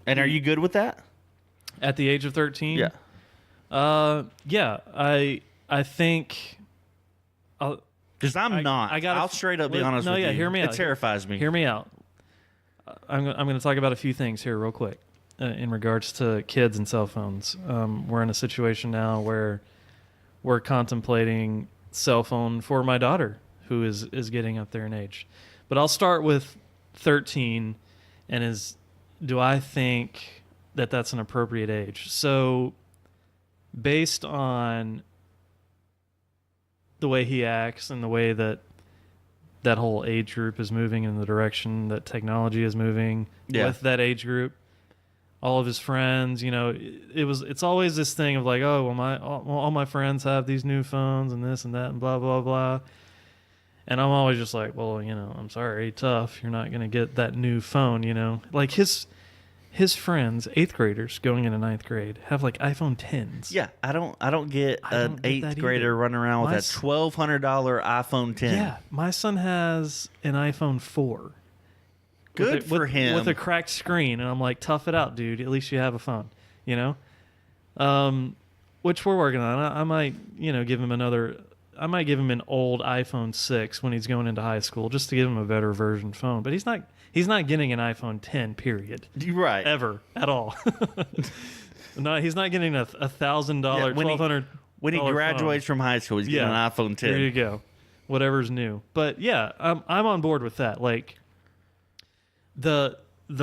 Speaker 2: And are you good with that?
Speaker 1: At the age of 13?
Speaker 2: Yeah.
Speaker 1: Yeah, I think...
Speaker 2: Because I'm not. I'll straight up be honest with you.
Speaker 1: No, yeah, hear me out.
Speaker 2: It terrifies me.
Speaker 1: Hear me out. I'm going to talk about a few things here real quick in regards to kids and cell phones. We're in a situation now where we're contemplating cell phone for my daughter, who is getting up there in age. But I'll start with 13, and do I think that that's an appropriate age? So based on the way he acts and the way that whole age group is moving in the direction that technology is moving with that age group, all of his friends, it's always this thing of like, oh, well, all my friends have these new phones and this and that and blah, blah, blah. And I'm always just like, well, I'm sorry, tough. You're not going to get that new phone, Like his friends, 8th graders going into 9th grade, have like iPhone 10s.
Speaker 2: Yeah, I don't get an 8th grader running around with that $1,200 iPhone 10.
Speaker 1: Yeah, my son has an iPhone 4.
Speaker 2: Good for him.
Speaker 1: With a cracked screen, and I'm like, tough it out, dude. At least you have a phone, Which we're working on. I might, give him I might give him an old iPhone 6 when he's going into high school, just to give him a better version phone. But he's not getting an iPhone 10, period.
Speaker 2: Right.
Speaker 1: Ever. At all. No, he's not getting a $1,000, $1,200.
Speaker 2: When he graduates from high school, he's getting an iPhone 10.
Speaker 1: There you go. Whatever's new. But yeah, I'm on board with that. Like the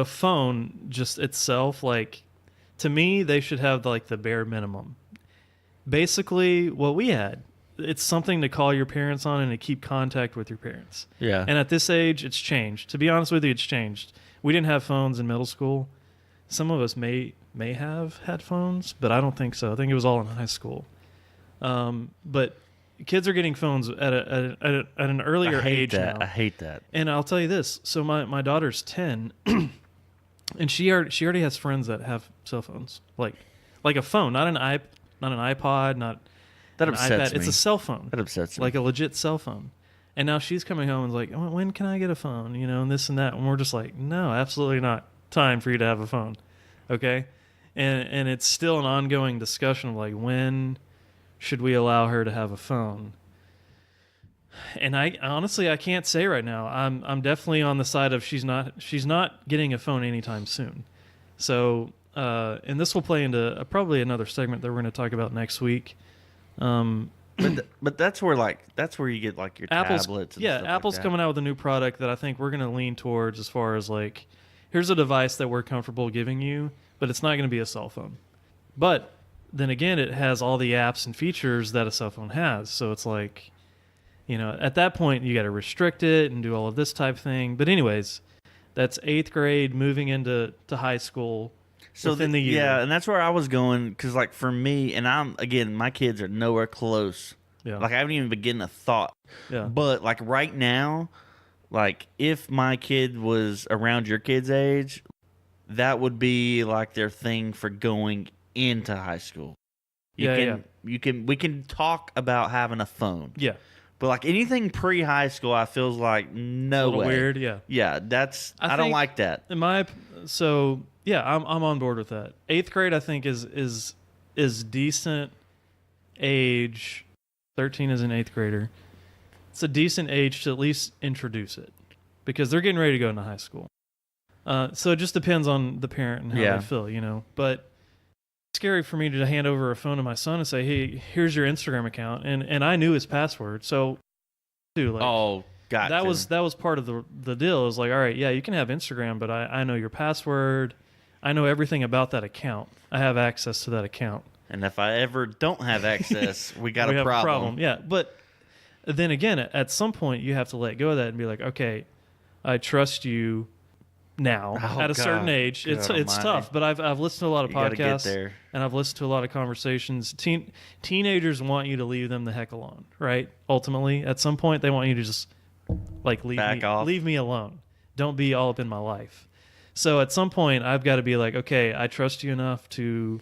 Speaker 1: phone just itself, like, to me, they should have like the bare minimum. Basically, what we had. It's something to call your parents on and to keep contact with your parents.
Speaker 2: Yeah.
Speaker 1: And at this age, it's changed. To be honest with you, it's changed. We didn't have phones in middle school. Some of us may have had phones, but I don't think so. I think it was all in high school. But kids are getting phones at an earlier age now.
Speaker 2: I hate that.
Speaker 1: And I'll tell you this. So my daughter's 10. And she already has friends that have cell phones, like a phone, not an iPod, not
Speaker 2: That
Speaker 1: an
Speaker 2: upsets
Speaker 1: iPad.
Speaker 2: me.
Speaker 1: It's a cell phone.
Speaker 2: That upsets me.
Speaker 1: Like a legit cell phone. And now she's coming home and is like, oh, when can I get a phone? You know, and this and that. And we're just like, no, absolutely not time for you to have a phone. Okay? And it's still an ongoing discussion of like, when should we allow her to have a phone? And I honestly, I can't say right now. I'm definitely on the side of she's not getting a phone anytime soon. So, and this will play into probably another segment that we're going to talk about next week.
Speaker 2: But that's where you get like your tablets. And stuff
Speaker 1: Apple's
Speaker 2: like that.
Speaker 1: coming out with a new product that I think we're going to lean towards as far as like, here's a device that we're comfortable giving you, but it's not going to be a cell phone. But then again, it has all the apps and features that a cell phone has. So it's like, you know, at that point you got to restrict it and do all of this type thing. But anyways, that's 8th grade moving into high school. So within the year.
Speaker 2: Yeah, and that's where I was going, because like for me, and my kids are nowhere close.
Speaker 1: Yeah.
Speaker 2: Like I haven't even begun a thought.
Speaker 1: Yeah.
Speaker 2: But like right now, like if my kid was around your kid's age, that would be like their thing for going into high school. We can talk about having a phone.
Speaker 1: Yeah.
Speaker 2: But like anything pre-high school, I feels like no way.
Speaker 1: Weird, yeah.
Speaker 2: Yeah, I don't like that.
Speaker 1: I'm on board with that. 8th grade, I think is decent age. 13 is an 8th grader. It's a decent age to at least introduce it, because they're getting ready to go into high school. So it just depends on the parent and how they feel, you know. But it's scary for me to hand over a phone to my son and say, "Hey, here's your Instagram account," and I knew his password, so dude, like,
Speaker 2: gotcha.
Speaker 1: That was part of the deal. It was like, all right, yeah, you can have Instagram, but I know your password. I know everything about that account. I have access to that account.
Speaker 2: And if I ever don't have access, we got
Speaker 1: we
Speaker 2: a
Speaker 1: have
Speaker 2: problem.
Speaker 1: a problem. Yeah, but then again, at some point, you have to let go of that and be like, okay, I trust you now. At a certain age, it's tough. But I've listened to a lot of podcasts, and I've listened to a lot of conversations. Teenagers want you to leave them the heck alone, right? Ultimately, at some point, they want you to just like leave me alone. Don't be all up in my life. So at some point, I've got to be like, okay, I trust you enough to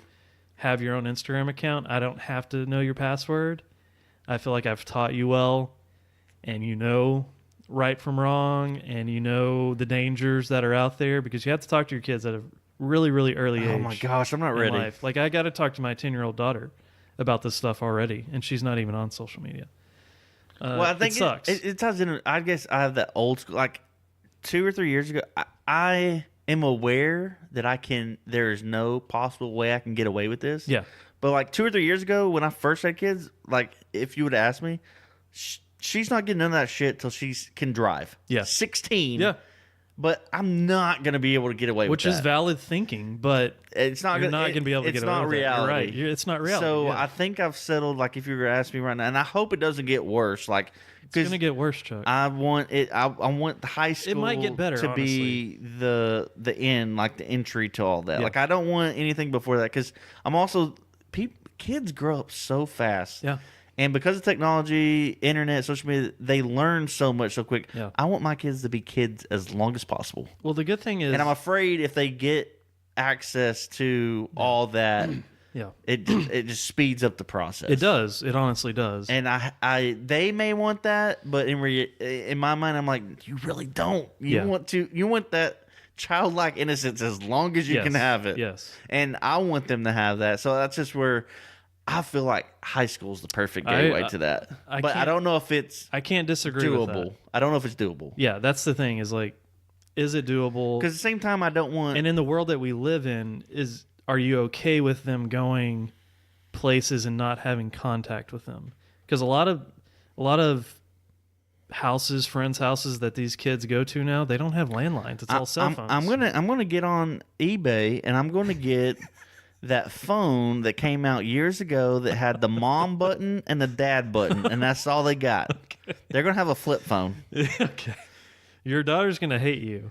Speaker 1: have your own Instagram account. I don't have to know your password. I feel like I've taught you well, and you know right from wrong, and you know the dangers that are out there, because you have to talk to your kids at a really, really early age.
Speaker 2: Oh my gosh, I'm not ready.
Speaker 1: Life. Like, I got to talk to my 10-year-old daughter about this stuff already, and she's not even on social media.
Speaker 2: Well, I think
Speaker 1: it sucks.
Speaker 2: It ties in. I guess I have that old school, like 2 or 3 years ago, I am aware that there is no possible way I can get away with this.
Speaker 1: Yeah.
Speaker 2: But like 2 or 3 years ago, when I first had kids, like if you would ask me, she's not getting none of that shit till she can drive.
Speaker 1: Yeah.
Speaker 2: 16.
Speaker 1: Yeah.
Speaker 2: But I'm not going to be able to get away with that.
Speaker 1: Which is valid thinking, but
Speaker 2: it's not
Speaker 1: you're not going to be able to get away with it. You're right. It's not reality.
Speaker 2: So I think I've settled, like if you were to ask me right now, and I hope it doesn't get worse. Like,
Speaker 1: it's going to get worse, Chuck.
Speaker 2: I want it. I want the high school
Speaker 1: it might get better,
Speaker 2: to
Speaker 1: honestly.
Speaker 2: Be the end, like the entry to all that.
Speaker 1: Yeah.
Speaker 2: Like I don't want anything before that, because I'm also kids grow up so fast.
Speaker 1: Yeah.
Speaker 2: And because of technology, internet, social media, they learn so much so quick.
Speaker 1: Yeah.
Speaker 2: I want my kids to be kids as long as possible.
Speaker 1: Well, the good thing is,
Speaker 2: and I'm afraid if they get access to all that, it just speeds up the process.
Speaker 1: It does. It honestly does.
Speaker 2: And they may want that, but in my mind, I'm like, you really don't. You want that childlike innocence as long as you can have it.
Speaker 1: Yes.
Speaker 2: And I want them to have that. So that's just where I feel like high school is the perfect gateway to that. I don't know if it's
Speaker 1: I can't disagree
Speaker 2: doable.
Speaker 1: with that.
Speaker 2: I don't know if it's doable.
Speaker 1: Yeah, that's the thing, is like, is it doable?
Speaker 2: Because at the same time, I don't want...
Speaker 1: And in the world that we live in, are you okay with them going places and not having contact with them? Because a lot of houses, friends' houses that these kids go to now, they don't have landlines. It's all cell phones.
Speaker 2: I'm gonna get on eBay, and I'm gonna get that phone that came out years ago that had the mom button and the dad button, and that's all they got. Okay. They're gonna have a flip phone.
Speaker 1: Okay. Your daughter's gonna hate you.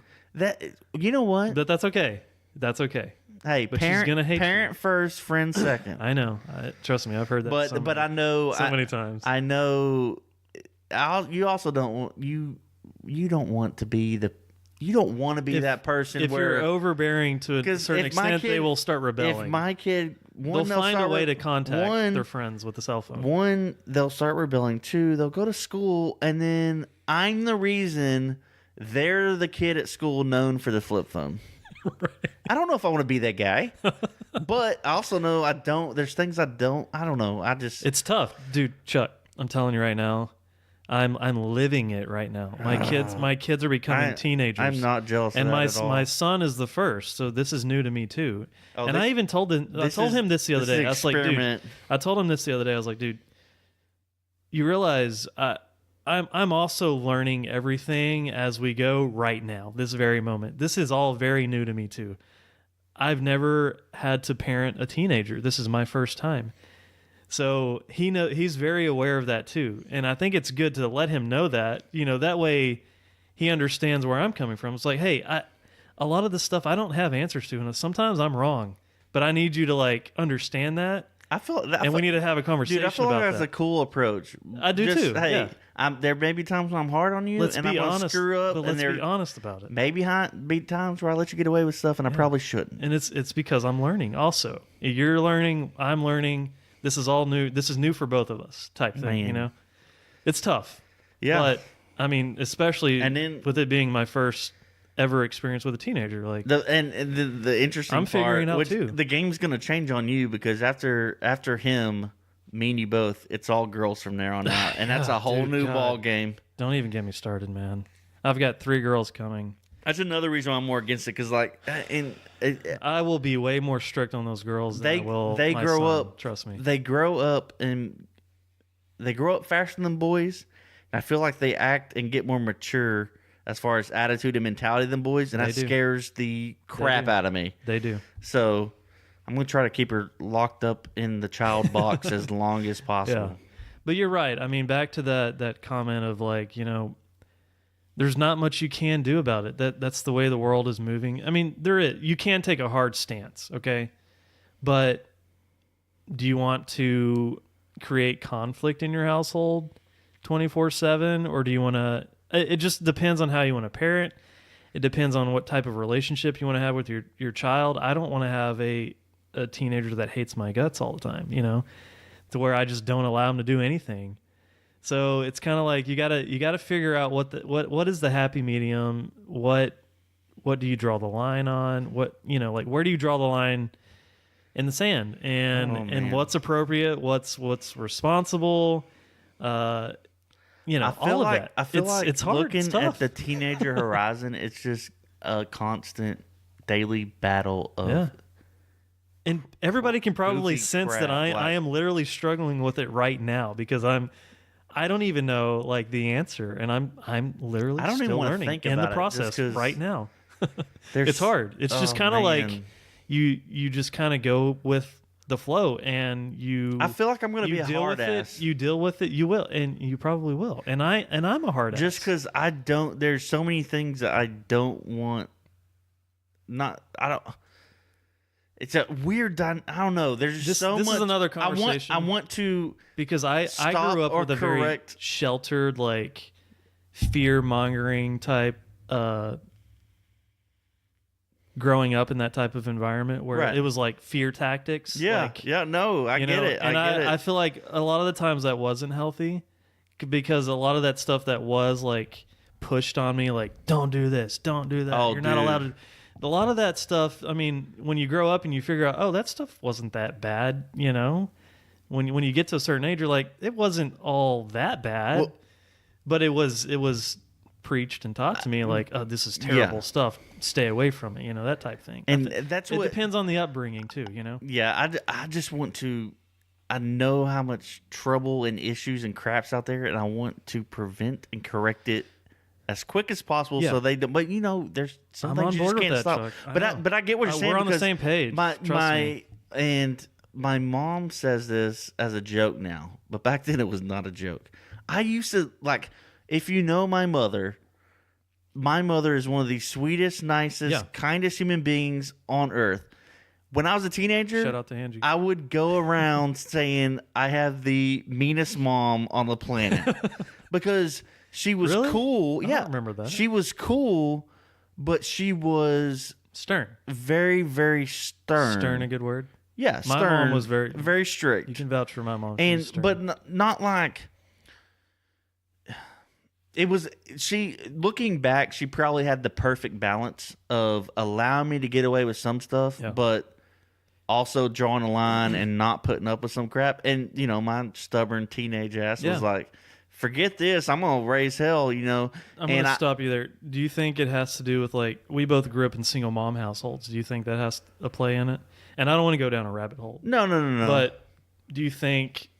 Speaker 2: You know what?
Speaker 1: But that's okay. That's okay.
Speaker 2: Hey,
Speaker 1: but she's gonna hate
Speaker 2: parent
Speaker 1: you.
Speaker 2: First, friend second.
Speaker 1: I know. Trust me, I've heard that.
Speaker 2: But I know
Speaker 1: so many times.
Speaker 2: I know. You also don't want you don't want to be you don't want to be that person.
Speaker 1: If
Speaker 2: where
Speaker 1: you're overbearing to a certain extent, they will start rebelling.
Speaker 2: If my kid,
Speaker 1: they'll find a way to contact their friends with the cell phone.
Speaker 2: One, they'll start rebelling. Two, they'll go to school, and then I'm the reason they're the kid at school known for the flip phone. Right. I don't know if I want to be that guy, but I also know I don't. There's things I don't know.
Speaker 1: It's tough, dude. Chuck, I'm telling you right now, I'm living it right now. My kids are becoming teenagers.
Speaker 2: I'm not jealous.
Speaker 1: And
Speaker 2: of that at all.
Speaker 1: my son is the first, so this is new to me too. And I even told him. I told him this the other day. I was like, dude. I told him this the other day. I was like, dude, you realize I'm also learning everything as we go right now, this very moment. This is all very new to me too. I've never had to parent a teenager. This is my first time. So he's very aware of that too. And I think it's good to let him know that, that way he understands where I'm coming from. It's like, hey, a lot of this stuff I don't have answers to, and sometimes I'm wrong, but I need you to understand that. We need to have a conversation.
Speaker 2: Dude, I feel
Speaker 1: like
Speaker 2: that's a cool approach.
Speaker 1: I do too.
Speaker 2: Hey, there may be times when I'm hard on you,
Speaker 1: let's
Speaker 2: and
Speaker 1: be
Speaker 2: I'm
Speaker 1: honest,
Speaker 2: screw up.
Speaker 1: But let's be honest about it.
Speaker 2: Maybe be times where I let you get away with stuff, and I probably shouldn't.
Speaker 1: And it's because I'm learning. Also, you're learning. I'm learning. This is all new. This is new for both of us. Type thing. It's tough.
Speaker 2: Yeah.
Speaker 1: But I mean, especially with it being my first ever experience with a teenager,
Speaker 2: the interesting
Speaker 1: I'm figuring out too.
Speaker 2: The game's gonna change on you because after him, me and you both, it's all girls from there on out, and that's a whole new ball game.
Speaker 1: Don't even get me started, man. I've got 3 girls coming.
Speaker 2: That's another reason I'm more against it because
Speaker 1: I will be way more strict on those girls than I will
Speaker 2: they
Speaker 1: my
Speaker 2: grow
Speaker 1: son,
Speaker 2: up.
Speaker 1: Trust me.
Speaker 2: They grow up and they grow up faster than boys. And I feel like they act and get more mature as far as attitude and mentality than boys, and that scares the crap out of me.
Speaker 1: They do.
Speaker 2: So I'm going to try to keep her locked up in the child box as long as possible.
Speaker 1: Yeah. But you're right. I mean, back to that comment of there's not much you can do about it. That's the way the world is moving. I mean, you can take a hard stance, okay? But do you want to create conflict in your household 24/7, or do you want to? It just depends on how you want to parent. It depends on what type of relationship you want to have with your child. I don't want to have a teenager that hates my guts all the time, to where I just don't allow him to do anything. So it's kind of like you gotta figure out what is the happy medium. What do you draw the line on? Where do you draw the line in the sand? And what's appropriate? What's responsible? All of that.
Speaker 2: I feel like
Speaker 1: it's hard.
Speaker 2: Looking at the teenager horizon, it's just a constant daily battle of.
Speaker 1: Yeah. And everybody can probably sense that I am literally struggling with it right now because I don't even know the answer, and I'm literally still learning in the process right now. It's hard. It's just kind of like you just kind of go with the flow, and
Speaker 2: I feel like I'm going to be a hard ass.
Speaker 1: You deal with it. You will, and you probably will. And I'm a hard ass.
Speaker 2: Just because I don't. There's so many things that I don't want. I don't. It's a weird. I don't know. There's just so much.
Speaker 1: This is another conversation.
Speaker 2: I want to
Speaker 1: because I grew up with a very sheltered, fear mongering type. Growing up in that type of environment where it was fear tactics.
Speaker 2: Yeah, no, I get it.
Speaker 1: And I feel like a lot of the times that wasn't healthy because a lot of that stuff that was pushed on me, don't do this, don't do that. You're not allowed to. A lot of that stuff, I mean, when you grow up and you figure out, that stuff wasn't that bad, when you get to a certain age, you're like, it wasn't all that bad, but it was preached and taught to me this is terrible stuff. Stay away from it, that type thing.
Speaker 2: And it
Speaker 1: depends on the upbringing too,
Speaker 2: Yeah, I just want to. I know how much trouble and issues and crap's out there, and I want to prevent and correct it as quick as possible. So they don't. But there's some things you just can't stop. But I get what you're saying.
Speaker 1: We're on the same page.
Speaker 2: My mom says this as a joke now, but back then it was not a joke. I used to if you know my mother is one of the sweetest, nicest, kindest human beings on earth. When I was a teenager,
Speaker 1: shout out to Angie.
Speaker 2: I would go around saying I have the meanest mom on the planet because she was cool.
Speaker 1: I don't remember that.
Speaker 2: She was cool, but she was
Speaker 1: Stern.
Speaker 2: very, very stern.
Speaker 1: Stern, a good word.
Speaker 2: Yeah,
Speaker 1: My
Speaker 2: stern.
Speaker 1: mom was very,
Speaker 2: very strict.
Speaker 1: You can vouch for my mom.
Speaker 2: And but not like it was. She looking back, she probably had the perfect balance of allowing me to get away with some stuff, but also drawing a line and not putting up with some crap. And you know, my stubborn teenage ass was like, forget this, I'm gonna raise hell, you know.
Speaker 1: I'm gonna stop you there. Do you think it has to do with, like, we both grew up in single mom households? Do you think that has a play in it? And I don't want to go down a rabbit hole.
Speaker 2: No.
Speaker 1: But do you think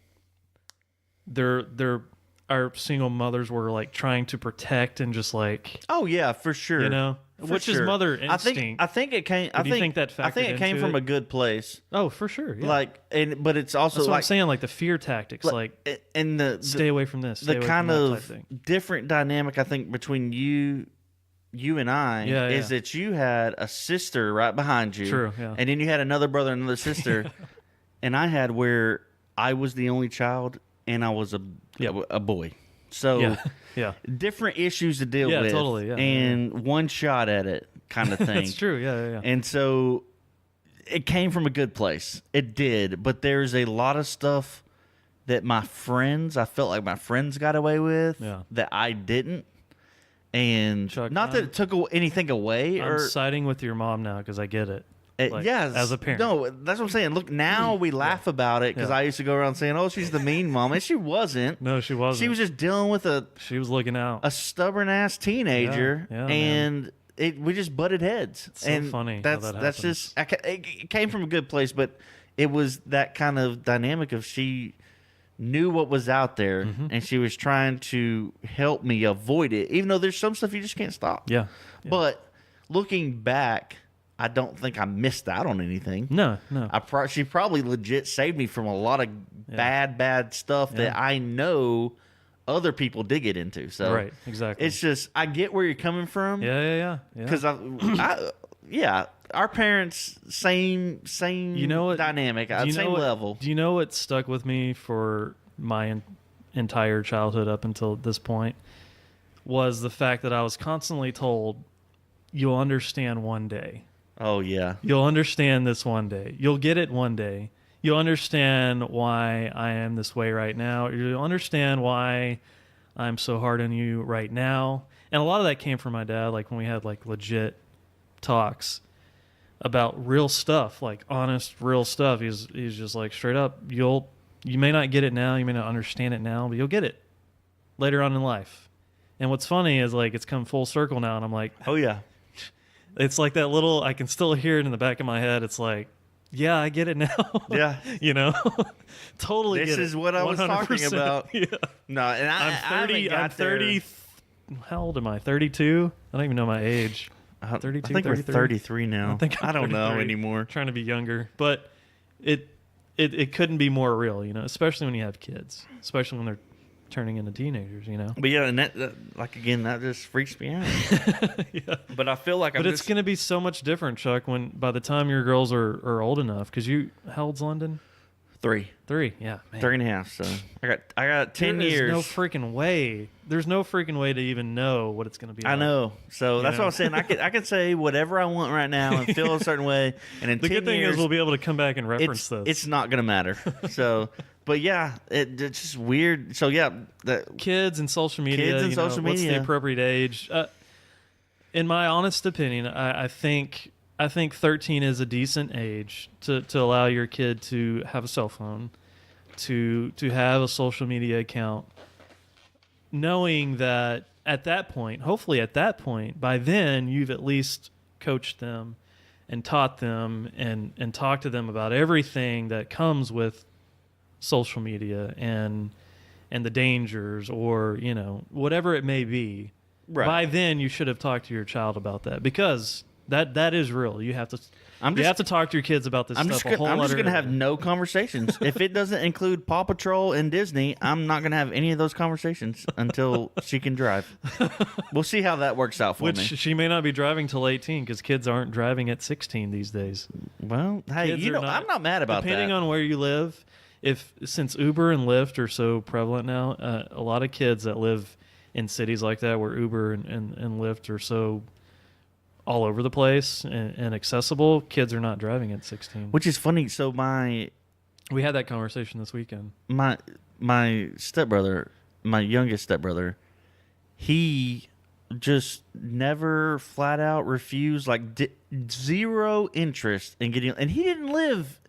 Speaker 1: our single mothers were like trying to protect and just like?
Speaker 2: Oh yeah, for sure.
Speaker 1: You know, which is mother instinct.
Speaker 2: I think it came.
Speaker 1: Do you think that factored
Speaker 2: I think it came from a good place.
Speaker 1: Oh, for sure. Yeah.
Speaker 2: Like, but it's also
Speaker 1: that's what
Speaker 2: like
Speaker 1: I'm saying, like the fear tactics, like
Speaker 2: and the
Speaker 1: stay away from this. Stay
Speaker 2: the
Speaker 1: away
Speaker 2: kind
Speaker 1: from that
Speaker 2: of
Speaker 1: type thing.
Speaker 2: different dynamic I think between you and I is that you had a sister right behind you.
Speaker 1: True. Yeah.
Speaker 2: And then you had another brother and another sister, and I had where I was the only child and I was a boy. So different issues to deal with.
Speaker 1: Totally. Yeah,
Speaker 2: and one shot at it kind of thing.
Speaker 1: That's true. Yeah.
Speaker 2: And so it came from a good place. It did. But there's a lot of stuff that I felt like my friends got away with that I didn't. And
Speaker 1: Chuck,
Speaker 2: not that it took anything away.
Speaker 1: I'm siding with your mom now because I get it.
Speaker 2: Yes.
Speaker 1: As a parent.
Speaker 2: No, that's what I'm saying. Look, now we laugh about it because I used to go around saying, oh, she's the mean mom. And she wasn't.
Speaker 1: No, she wasn't.
Speaker 2: She was just dealing with
Speaker 1: she was looking out.
Speaker 2: A stubborn-ass teenager. And we just butted heads.
Speaker 1: It's so funny
Speaker 2: That's just... It came from a good place, but it was that kind of dynamic of she knew what was out there, and she was trying to help me avoid it, even though there's some stuff you just can't stop.
Speaker 1: Yeah.
Speaker 2: But looking back, I don't think I missed out on anything.
Speaker 1: No.
Speaker 2: She probably legit saved me from a lot of bad stuff that I know other people did get into. So
Speaker 1: right, exactly.
Speaker 2: It's just I get where you're coming from.
Speaker 1: Yeah.
Speaker 2: Because our parents same dynamic, same level.
Speaker 1: Do you know what stuck with me for my entire childhood up until this point was the fact that I was constantly told, "You'll understand one day."
Speaker 2: Oh, yeah.
Speaker 1: You'll understand this one day. You'll get it one day. You'll understand why I am this way right now. You'll understand why I'm so hard on you right now. And a lot of that came from my dad, like when we had like legit talks about real stuff, like honest, real stuff. He's just like straight up, you may not get it now, you may not understand it now, but you'll get it later on in life. And what's funny is like it's come full circle now, and I'm like,
Speaker 2: oh yeah.
Speaker 1: It's like that little, I can still hear it in the back of my head. It's like, yeah, I get it now.
Speaker 2: Yeah.
Speaker 1: You know? Totally
Speaker 2: this
Speaker 1: get it.
Speaker 2: is what I was 100%. Talking about.
Speaker 1: Yeah.
Speaker 2: No, and
Speaker 1: I'm 30. How old am I? 32? I don't even know my age. 32,
Speaker 2: I think
Speaker 1: 33?
Speaker 2: we're 33 now.
Speaker 1: I
Speaker 2: don't know anymore.
Speaker 1: Trying to be younger. But it couldn't be more real, you know, especially when you have kids, especially when they're turning into teenagers, you know.
Speaker 2: But yeah, and that like again, that just freaks me out.
Speaker 1: Yeah.
Speaker 2: But I feel like
Speaker 1: it's going to be so much different, Chuck, when by the time your girls are old enough, because how old's London?
Speaker 2: 3.
Speaker 1: Yeah, man.
Speaker 2: 3.5. So I got 10 years.
Speaker 1: There's no freaking way. There's no freaking way to even know what it's going to be like.
Speaker 2: I know. So that's what I'm saying. I can say whatever I want right now and feel a certain way. And in
Speaker 1: the
Speaker 2: 10
Speaker 1: good thing
Speaker 2: years,
Speaker 1: is we'll be able to come back and reference this.
Speaker 2: It's not going to matter. So, but yeah, it's just weird. So yeah,
Speaker 1: kids and social media. What's the appropriate age? In my honest opinion, I think 13 is a decent age to allow your kid to have a cell phone, to have a social media account, knowing that hopefully at that point, by then you've at least coached them and taught them and talked to them about everything that comes with social media and the dangers, or, you know, whatever it may be. Right. By then you should have talked to your child about that, because that is real. You have to talk to your kids about this stuff. I'm just going to have
Speaker 2: no conversations. If it doesn't include Paw Patrol and Disney, I'm not going to have any of those conversations until she can drive. We'll see how that works out for me.
Speaker 1: Which she may not be driving till 18, because kids aren't driving at 16 these days.
Speaker 2: Well, hey, I'm not mad about that.
Speaker 1: Depending on where you live, since Uber and Lyft are so prevalent now, a lot of kids that live in cities like that where Uber and Lyft are so all over the place and accessible, kids are not driving at 16.
Speaker 2: Which is funny. So
Speaker 1: We had that conversation this weekend.
Speaker 2: my stepbrother, my youngest stepbrother, he just never flat out refused, like zero interest in getting. And he didn't live.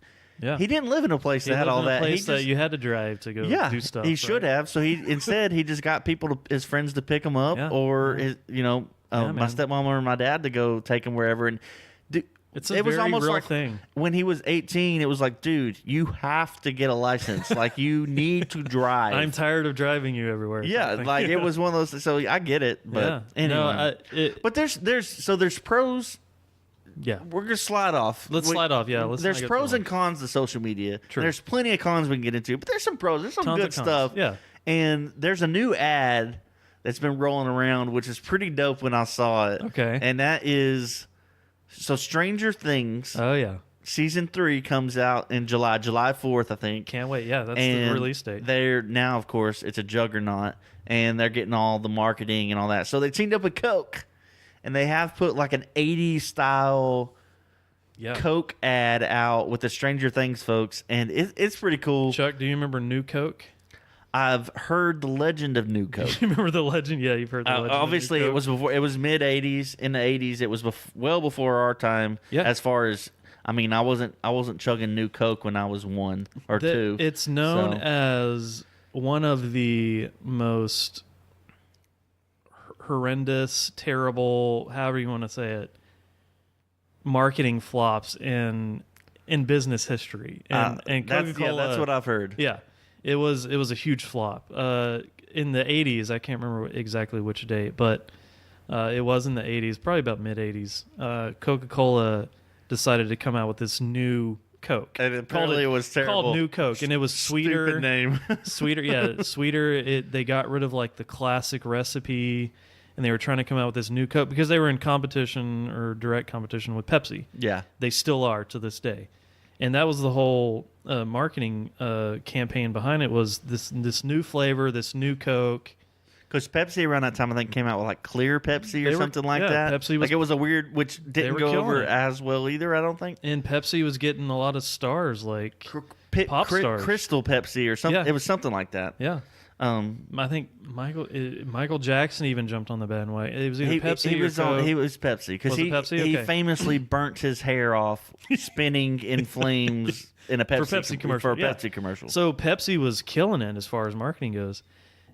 Speaker 1: Yeah,
Speaker 2: he didn't live in a place that had all that.
Speaker 1: Place that you had to drive to go do stuff.
Speaker 2: He should have. So he just got people, his friends, to pick him up, or his, my stepmom or my dad to go take him wherever. And
Speaker 1: it was almost real like thing.
Speaker 2: When he was 18, it was like, dude, you have to get a license. Like, you need to drive.
Speaker 1: I'm tired of driving you everywhere.
Speaker 2: Yeah, like it was one of those. So I get it, but anyway. But there's pros.
Speaker 1: Yeah,
Speaker 2: we're gonna slide off.
Speaker 1: Let's slide off. Yeah,
Speaker 2: there's pros and cons to social media.
Speaker 1: True.
Speaker 2: There's plenty of cons we can get into, but there's some pros. There's some
Speaker 1: Tons
Speaker 2: good stuff.
Speaker 1: Yeah,
Speaker 2: and there's a new ad that's been rolling around, which is pretty dope when I saw it.
Speaker 1: Okay,
Speaker 2: and that is Stranger Things.
Speaker 1: Oh yeah,
Speaker 2: season 3 comes out in July 4th, I think.
Speaker 1: Can't wait. Yeah, that's the release date.
Speaker 2: They're now, of course, it's a juggernaut, and they're getting all the marketing and all that. So they teamed up with Coke. And they have put like an 80s style Coke ad out with the Stranger Things folks. And it's pretty cool.
Speaker 1: Chuck, do you remember New Coke?
Speaker 2: I've heard the legend of New Coke.
Speaker 1: You remember the legend? Yeah, you've heard the legend.
Speaker 2: Obviously,
Speaker 1: of New Coke.
Speaker 2: it was before. It was mid 80s. In the 80s, it was well before our time.
Speaker 1: Yeah.
Speaker 2: As far as, I mean, I wasn't chugging New Coke when I was 1 or 2.
Speaker 1: It's known as one of the most horrendous, terrible, however you want to say it, marketing flops in business history. And Coca-Cola,
Speaker 2: that's what I've heard.
Speaker 1: Yeah, it was a huge flop. In the 80s, I can't remember exactly which date, but it was in the 80s, probably about mid 80s. Coca-Cola decided to come out with this new Coke.
Speaker 2: And apparently it was terrible.
Speaker 1: Called New Coke, and it was sweeter.
Speaker 2: Stupid name.
Speaker 1: Sweeter. They got rid of like the classic recipe, and they were trying to come out with this new Coke because they were in competition or direct competition with Pepsi.
Speaker 2: Yeah.
Speaker 1: They still are to this day. And that was the whole marketing campaign behind it, was this new flavor, this new Coke.
Speaker 2: Because Pepsi around that time, I think, came out with like clear Pepsi or something like that.
Speaker 1: Pepsi was,
Speaker 2: like, it was a weird, which didn't go over as well either, I don't think.
Speaker 1: And Pepsi was getting a lot of stars, like pop stars.
Speaker 2: Crystal Pepsi or something. Yeah. It was something like that.
Speaker 1: Yeah. I think Michael Jackson even jumped on the bandwagon. It was either Pepsi
Speaker 2: he was
Speaker 1: or Coke.
Speaker 2: He was Pepsi because he famously burnt his hair off spinning in flames in a Pepsi commercial. Pepsi commercial.
Speaker 1: So Pepsi was killing it as far as marketing goes,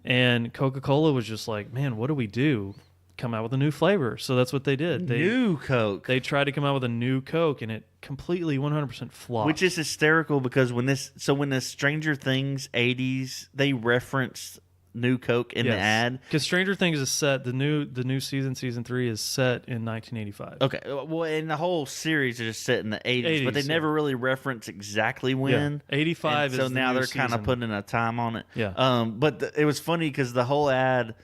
Speaker 1: and Coca-Cola was just like, man, what do we do? Come out with a new flavor. So that's what they did.
Speaker 2: New Coke.
Speaker 1: They tried to come out with a new Coke, and it completely 100% flopped.
Speaker 2: Which is hysterical because when the Stranger Things 80s, they referenced New Coke in the ad.
Speaker 1: Because Stranger Things is set, the new season 3 is set in 1985.
Speaker 2: Okay. Well, and the whole series is just set in the 80s, but they never really reference exactly when.
Speaker 1: Yeah. 85
Speaker 2: so
Speaker 1: is
Speaker 2: now they're kind of putting a time on it. Yeah. But it was funny because the whole ad,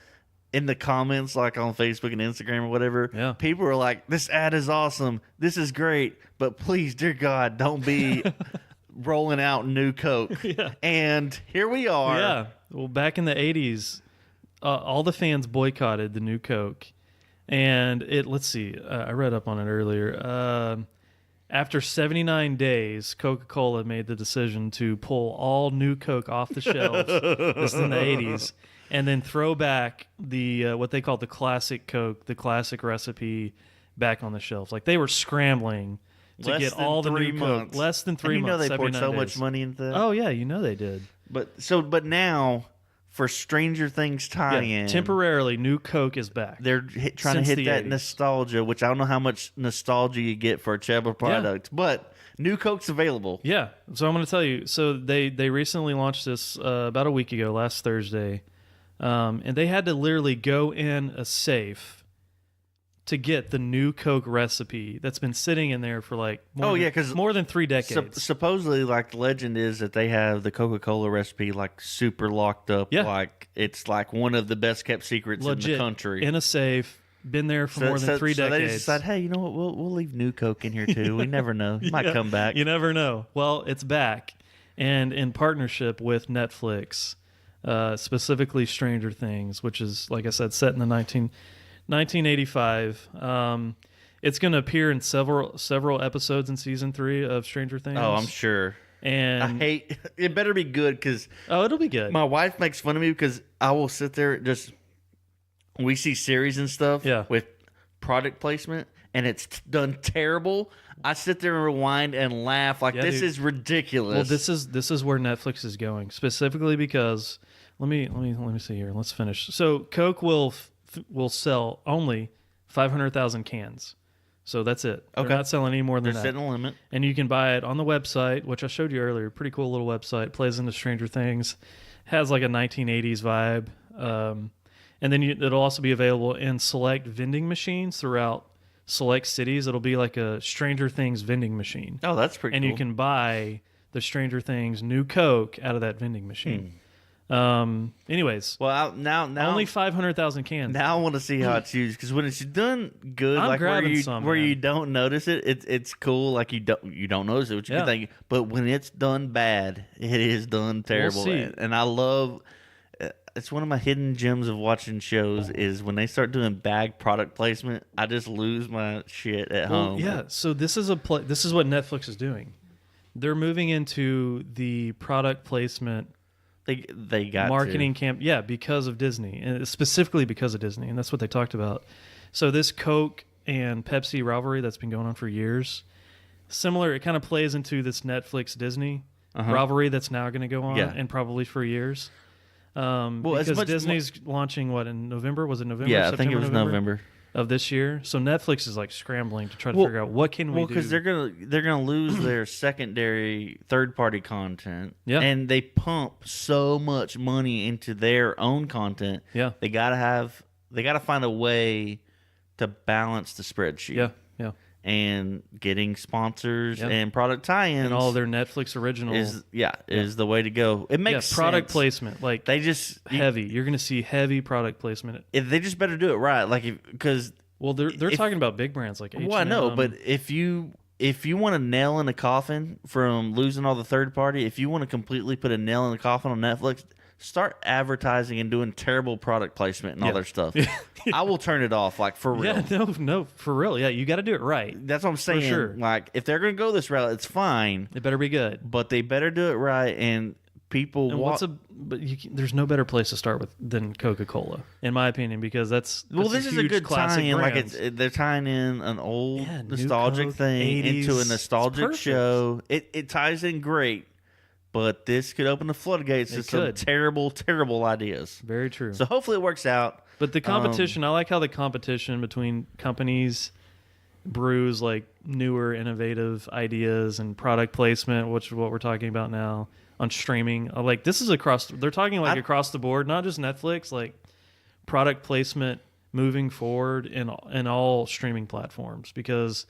Speaker 2: in the comments, like on Facebook and Instagram or whatever, people were like, this ad is awesome. This is great. But please, dear God, don't be rolling out New Coke. Yeah. And here we are.
Speaker 1: Yeah. Well, back in the 80s, all the fans boycotted the New Coke. And let's see, I read up on it earlier. After 79 days, Coca-Cola made the decision to pull all New Coke off the shelves. This is in the 80s. And then throw back the what they called the classic Coke, the classic recipe, back on the shelves. Like, they were scrambling to get all the new Coke. Less than 3 months.
Speaker 2: They poured so much money into that.
Speaker 1: Oh yeah, they did.
Speaker 2: But now, for Stranger Things tie-in,
Speaker 1: temporarily, New Coke is back.
Speaker 2: They're trying to hit that 80s nostalgia, which I don't know how much nostalgia you get for a Chebba product, but New Coke's available.
Speaker 1: Yeah, so I'm going to tell you. So they recently launched this about a week ago, last Thursday. And they had to literally go in a safe to get the New Coke recipe that's been sitting in there for like more than 3 decades.
Speaker 2: Supposedly, like, the legend is that they have the Coca-Cola recipe like super locked up. Yeah. Like, it's like one of the best kept secrets in the country.
Speaker 1: In a safe, been there for more than 3 decades. So
Speaker 2: they just decided, hey, you know what? We'll leave New Coke in here too. We never know. It might come back.
Speaker 1: You never know. Well, it's back, and in partnership with Netflix. Specifically Stranger Things, which is, like I said, set in the 1985. It's going to appear in several episodes in season 3 of Stranger Things.
Speaker 2: Oh, I'm sure.
Speaker 1: And
Speaker 2: I hate it. Better be good because
Speaker 1: it'll be good.
Speaker 2: my wife makes fun of me because I will sit there we see series and stuff with product placement and it's done terrible. I sit there and rewind and laugh like this is ridiculous.
Speaker 1: Well, this is where Netflix is going specifically because let me see here. Let's finish. So Coke will sell only 500,000 cans. So that's it.
Speaker 2: Okay.
Speaker 1: They're not selling any more than that.
Speaker 2: They're setting a limit.
Speaker 1: And you can buy it on the website, which I showed you earlier. Pretty cool little website. Plays into Stranger Things. Has like a 1980s vibe. And then it'll also be available in select vending machines throughout select cities. It'll be like a Stranger Things vending machine.
Speaker 2: Oh, that's pretty cool.
Speaker 1: And you can buy the Stranger Things new Coke out of that vending machine. Anyways,
Speaker 2: well, now
Speaker 1: only 500,000 cans.
Speaker 2: Now I want to see how it's used because when it's done good,
Speaker 1: I'm
Speaker 2: like where
Speaker 1: man.
Speaker 2: you don't notice it, it's cool. Like you don't notice it, which you can think. But when it's done bad, it is done terrible.
Speaker 1: We'll see.
Speaker 2: And I love. It's one of my hidden gems of watching shows is when they start doing bad product placement. I just lose my shit at home.
Speaker 1: Yeah. So this is this is what Netflix is doing. They're moving into the product placement.
Speaker 2: They got
Speaker 1: marketing camp, because of Disney, and specifically because of Disney, and that's what they talked about. So this Coke and Pepsi rivalry that's been going on for years, similar, it kind of plays into this Netflix Disney rivalry that's now going to go on, and probably for years. Because Disney's launching in November? Was it November?
Speaker 2: Yeah,
Speaker 1: September,
Speaker 2: I think it was November
Speaker 1: of this year. So Netflix is like scrambling to try to figure out what can we do.
Speaker 2: Well, because they're gonna lose their secondary third-party content.
Speaker 1: Yeah,
Speaker 2: and they pump so much money into their own content.
Speaker 1: Yeah,
Speaker 2: they gotta find a way to balance the spreadsheet.
Speaker 1: Yeah.
Speaker 2: And getting sponsors and product tie-ins
Speaker 1: and all their Netflix originals
Speaker 2: is the way to go. It makes
Speaker 1: product
Speaker 2: sense.
Speaker 1: placement. Like
Speaker 2: they just
Speaker 1: heavy. You're going to see heavy product placement.
Speaker 2: They just better do it right. Like because
Speaker 1: they're talking about big brands like H&M.
Speaker 2: Well, I know, but if you want to nail in a coffin from losing all the third party, if you want to completely put a nail in the coffin on Netflix, start advertising and doing terrible product placement and all their stuff. I will turn it off, like, for real.
Speaker 1: Yeah, no, for real. Yeah, you got to do it right.
Speaker 2: That's what I'm saying.
Speaker 1: For sure.
Speaker 2: Like, if they're going to go this route, it's fine.
Speaker 1: It better be good.
Speaker 2: But they better do it right, and people
Speaker 1: there's no better place to start with than Coca-Cola, in my opinion, because that's
Speaker 2: this is a good tie-in. Like, they're tying in an old nostalgic
Speaker 1: Coke,
Speaker 2: thing
Speaker 1: 80s.
Speaker 2: into a nostalgic show. It ties in great. But this could open the floodgates to some terrible, terrible ideas.
Speaker 1: Very true.
Speaker 2: So hopefully it works out.
Speaker 1: But the competition, I like how the competition between companies brews like newer, innovative ideas and product placement, which is what we're talking about now on streaming. Like this is they're talking like across the board, not just Netflix, like product placement moving forward in all streaming platforms because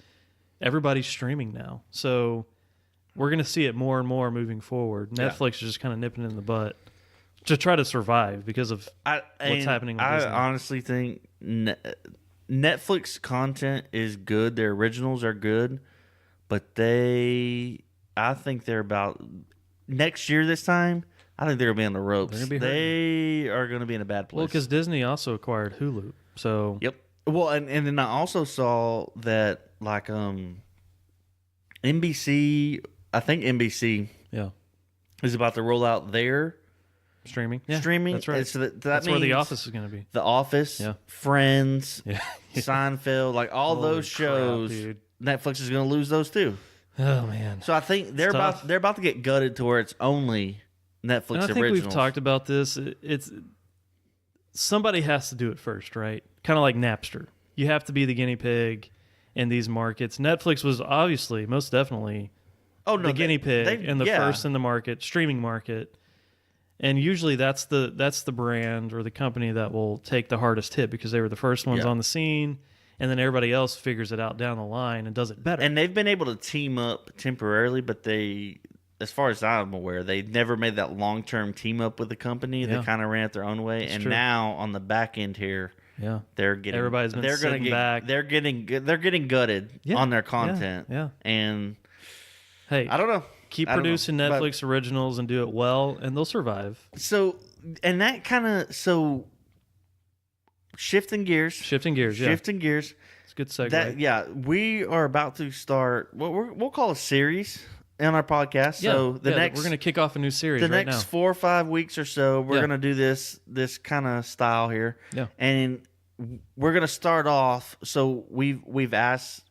Speaker 1: everybody's streaming now. So we're going to see it more and more moving forward. Netflix is just kind of nipping it in the butt to try to survive because of what's happening with Disney.
Speaker 2: I honestly think Netflix content is good. Their originals are good. But I think they're about next year this time, I think they're going to be on the ropes. They are going to be in a bad place.
Speaker 1: Well, because Disney also acquired Hulu. So
Speaker 2: Yep. Well, and then I also saw that like NBC, I think NBC is about to roll out their
Speaker 1: streaming. That's right.
Speaker 2: So that
Speaker 1: that's
Speaker 2: means
Speaker 1: where The Office is going to be.
Speaker 2: The Office, Friends,
Speaker 1: Yeah.
Speaker 2: Seinfeld, like all
Speaker 1: Holy
Speaker 2: those shows.
Speaker 1: crap, dude.
Speaker 2: Netflix is going to lose those too.
Speaker 1: Oh man.
Speaker 2: So I think they're
Speaker 1: tough.
Speaker 2: about to get gutted to where it's only Netflix
Speaker 1: And I think
Speaker 2: originals.
Speaker 1: we've talked about this. It's somebody has to do it first, right? Kind of like Napster. You have to be the guinea pig in these markets. Netflix was obviously, most definitely, the guinea pig and the first in the market, streaming market. And usually that's the brand or the company that will take the hardest hit because they were the first ones on the scene, and then everybody else figures it out down the line and does it better.
Speaker 2: And they've been able to team up temporarily, but they, as far as I'm aware, they never made that long-term team up with the company. They kind of ran it their own way.
Speaker 1: It's
Speaker 2: and
Speaker 1: true.
Speaker 2: now on the back end here, they're getting
Speaker 1: everybody's been sitting back.
Speaker 2: They're getting gutted on their content.
Speaker 1: Yeah.
Speaker 2: And
Speaker 1: hey,
Speaker 2: I don't know.
Speaker 1: Keep producing Netflix originals and do it well, and they'll survive.
Speaker 2: So, and that kind of shifting gears.
Speaker 1: It's a good segue.
Speaker 2: We are about to start what we'll call a series on our podcast.
Speaker 1: Yeah,
Speaker 2: so we're going
Speaker 1: to kick off a new series
Speaker 2: the
Speaker 1: right
Speaker 2: next
Speaker 1: now.
Speaker 2: 4 or 5 weeks or so. We're going to do this kind of style here.
Speaker 1: Yeah.
Speaker 2: And we're going to start off. So we've asked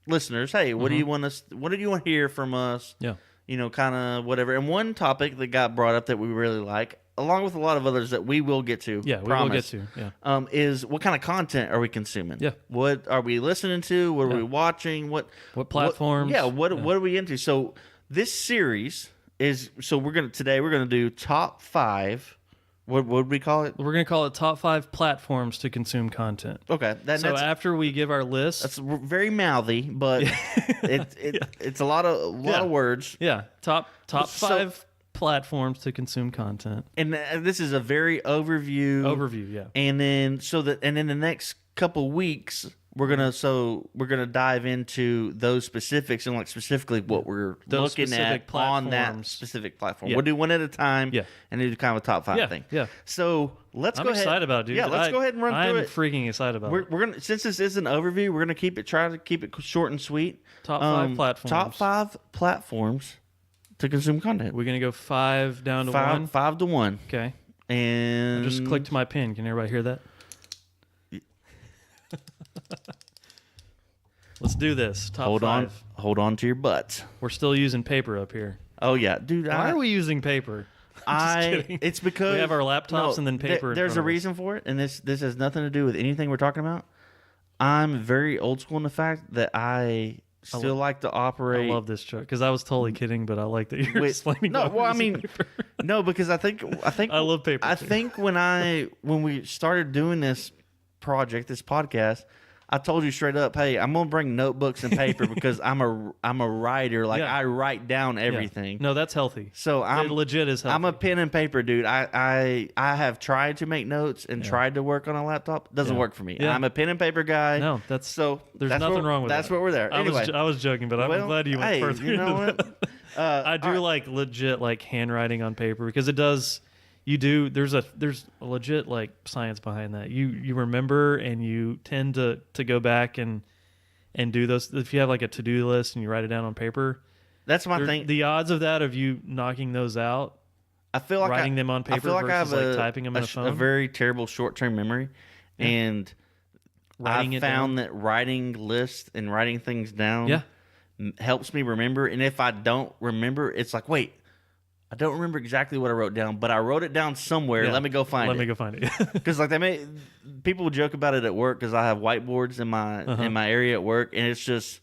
Speaker 2: listeners, hey, what do you want to hear from us?
Speaker 1: Yeah.
Speaker 2: Kind of whatever. And one topic that got brought up that we really like, along with a lot of others that we will get to.
Speaker 1: Yeah, we will get to. Yeah.
Speaker 2: Is what kind of content are we consuming?
Speaker 1: Yeah.
Speaker 2: What are we listening to? What are we watching? What
Speaker 1: platforms?
Speaker 2: What are we into? So this series is we're gonna do top 5. What would we call it?
Speaker 1: We're going to call it top 5 platforms to consume content.
Speaker 2: Okay.
Speaker 1: So after we give our list,
Speaker 2: that's very mouthy, but it's a lot of words.
Speaker 1: Yeah. Top 5 platforms to consume content.
Speaker 2: And this is a very overview.
Speaker 1: Yeah.
Speaker 2: And then the next couple weeks we're gonna dive into those specifics and like specifically what we're looking at on that specific platform. We'll do one at a time.
Speaker 1: Yeah.
Speaker 2: And do kind of a top 5 thing.
Speaker 1: Yeah.
Speaker 2: So I'm
Speaker 1: excited about it, dude.
Speaker 2: Yeah, let's go ahead and run through it.
Speaker 1: I'm freaking excited about it.
Speaker 2: We're gonna, since this is an overview, we're gonna try to keep it short and sweet.
Speaker 1: Top 5 platforms.
Speaker 2: Top 5 platforms to consume content.
Speaker 1: We're gonna go 5 down to 1.
Speaker 2: 5 to 1.
Speaker 1: Okay.
Speaker 2: And
Speaker 1: I just clicked my pen. Can everybody hear that? Let's do this. Top 5.
Speaker 2: Hold on to your butts.
Speaker 1: We're still using paper up here.
Speaker 2: Oh yeah, dude.
Speaker 1: Why are we using paper? I'm just kidding.
Speaker 2: It's because
Speaker 1: we have our laptops and then paper.
Speaker 2: There's a reason for it, and this has nothing to do with anything we're talking about. I'm very old school in the fact that I still like to operate.
Speaker 1: I love this truck because I was totally kidding, but I like that you're explaining.
Speaker 2: No, well, I mean, no, because I think
Speaker 1: I love paper.
Speaker 2: I think when we started doing this podcast, I told you straight up, hey, I'm gonna bring notebooks and paper because I'm a writer. Like I write down everything.
Speaker 1: Yeah. No, that's healthy.
Speaker 2: So
Speaker 1: it legit is healthy.
Speaker 2: I'm a pen and paper dude. I have tried to make notes and tried to work on a laptop. Doesn't work for me. Yeah. I'm a pen and paper guy.
Speaker 1: No, there's nothing wrong with that.
Speaker 2: That's what we're there. Anyway,
Speaker 1: I was joking, but I'm glad you went further.
Speaker 2: You know what?
Speaker 1: I do like legit like handwriting on paper because it does. There's a legit like science behind that. You remember and you tend to go back and do those. If you have like a to-do list and you write it down on paper,
Speaker 2: that's my thing.
Speaker 1: The odds of that of you knocking those out,
Speaker 2: I feel like
Speaker 1: writing them on paper versus like typing them on a phone.
Speaker 2: A very terrible short-term memory, and I found that writing lists and writing things down helps me remember. And if I don't remember, it's like, wait, I don't remember exactly what I wrote down, but I wrote it down somewhere.
Speaker 1: Yeah.
Speaker 2: Let me go find it. Because like people will joke about it at work because I have whiteboards in my area at work, and it's just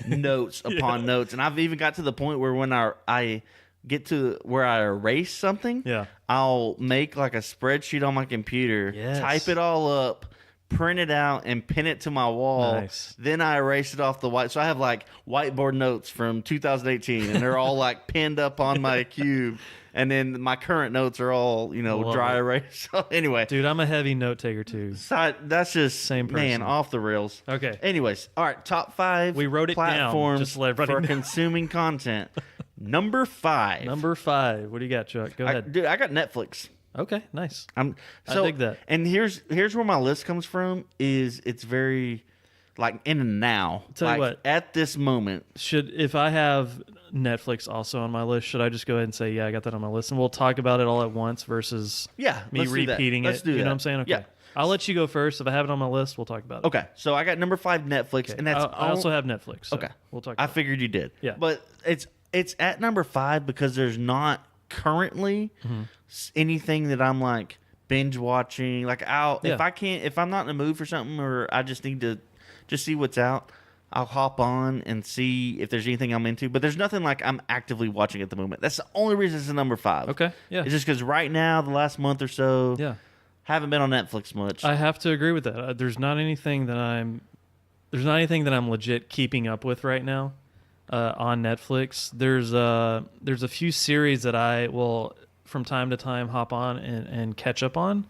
Speaker 2: notes upon notes. And I've even got to the point where when I get to where I erase something, I'll make like a spreadsheet on my computer, type it all up, print it out, and pin it to my wall.
Speaker 1: Nice.
Speaker 2: Then I erase it off the white. So I have like whiteboard notes from 2018, and they're all like pinned up on my cube. And then my current notes are all dry erase. So anyway,
Speaker 1: dude, I'm a heavy note taker too.
Speaker 2: So that's just
Speaker 1: same person.
Speaker 2: Man, off the rails.
Speaker 1: Okay.
Speaker 2: Anyways, all right. Top 5.
Speaker 1: We wrote it
Speaker 2: platforms
Speaker 1: down. Just let everybody know.
Speaker 2: Consuming content. Number 5.
Speaker 1: Number 5. What do you got, Chuck? Go ahead.
Speaker 2: Dude, I got Netflix.
Speaker 1: Okay, nice.
Speaker 2: I
Speaker 1: dig that.
Speaker 2: And here's where my list comes from. It's very like in and now.
Speaker 1: Tell you what,
Speaker 2: at this moment.
Speaker 1: If I have Netflix also on my list, should I just go ahead and say, I got that on my list, and we'll talk about it all at once versus me repeating it?
Speaker 2: Let's do that.
Speaker 1: You know what I'm saying? Okay.
Speaker 2: Yeah.
Speaker 1: I'll let you go first. If I have it on my list, we'll talk about it.
Speaker 2: Okay. So I got number 5 Netflix, and that's
Speaker 1: I also have Netflix. So
Speaker 2: okay.
Speaker 1: We'll talk.
Speaker 2: I figured you did.
Speaker 1: Yeah.
Speaker 2: But it's at number 5 because there's not currently anything that I'm like binge watching. Like if I'm not in the mood for something, or I just need to just see what's out, I'll hop on and see if there's anything I'm into. But there's nothing like I'm actively watching at the moment. That's the only reason it's a number 5.
Speaker 1: Okay. Yeah.
Speaker 2: It's just because right now, the last month or so, haven't been on Netflix much.
Speaker 1: I have to agree with that. There's not anything that I'm legit keeping up with right now on Netflix. There's a few series that I will from time to time hop on and catch up on,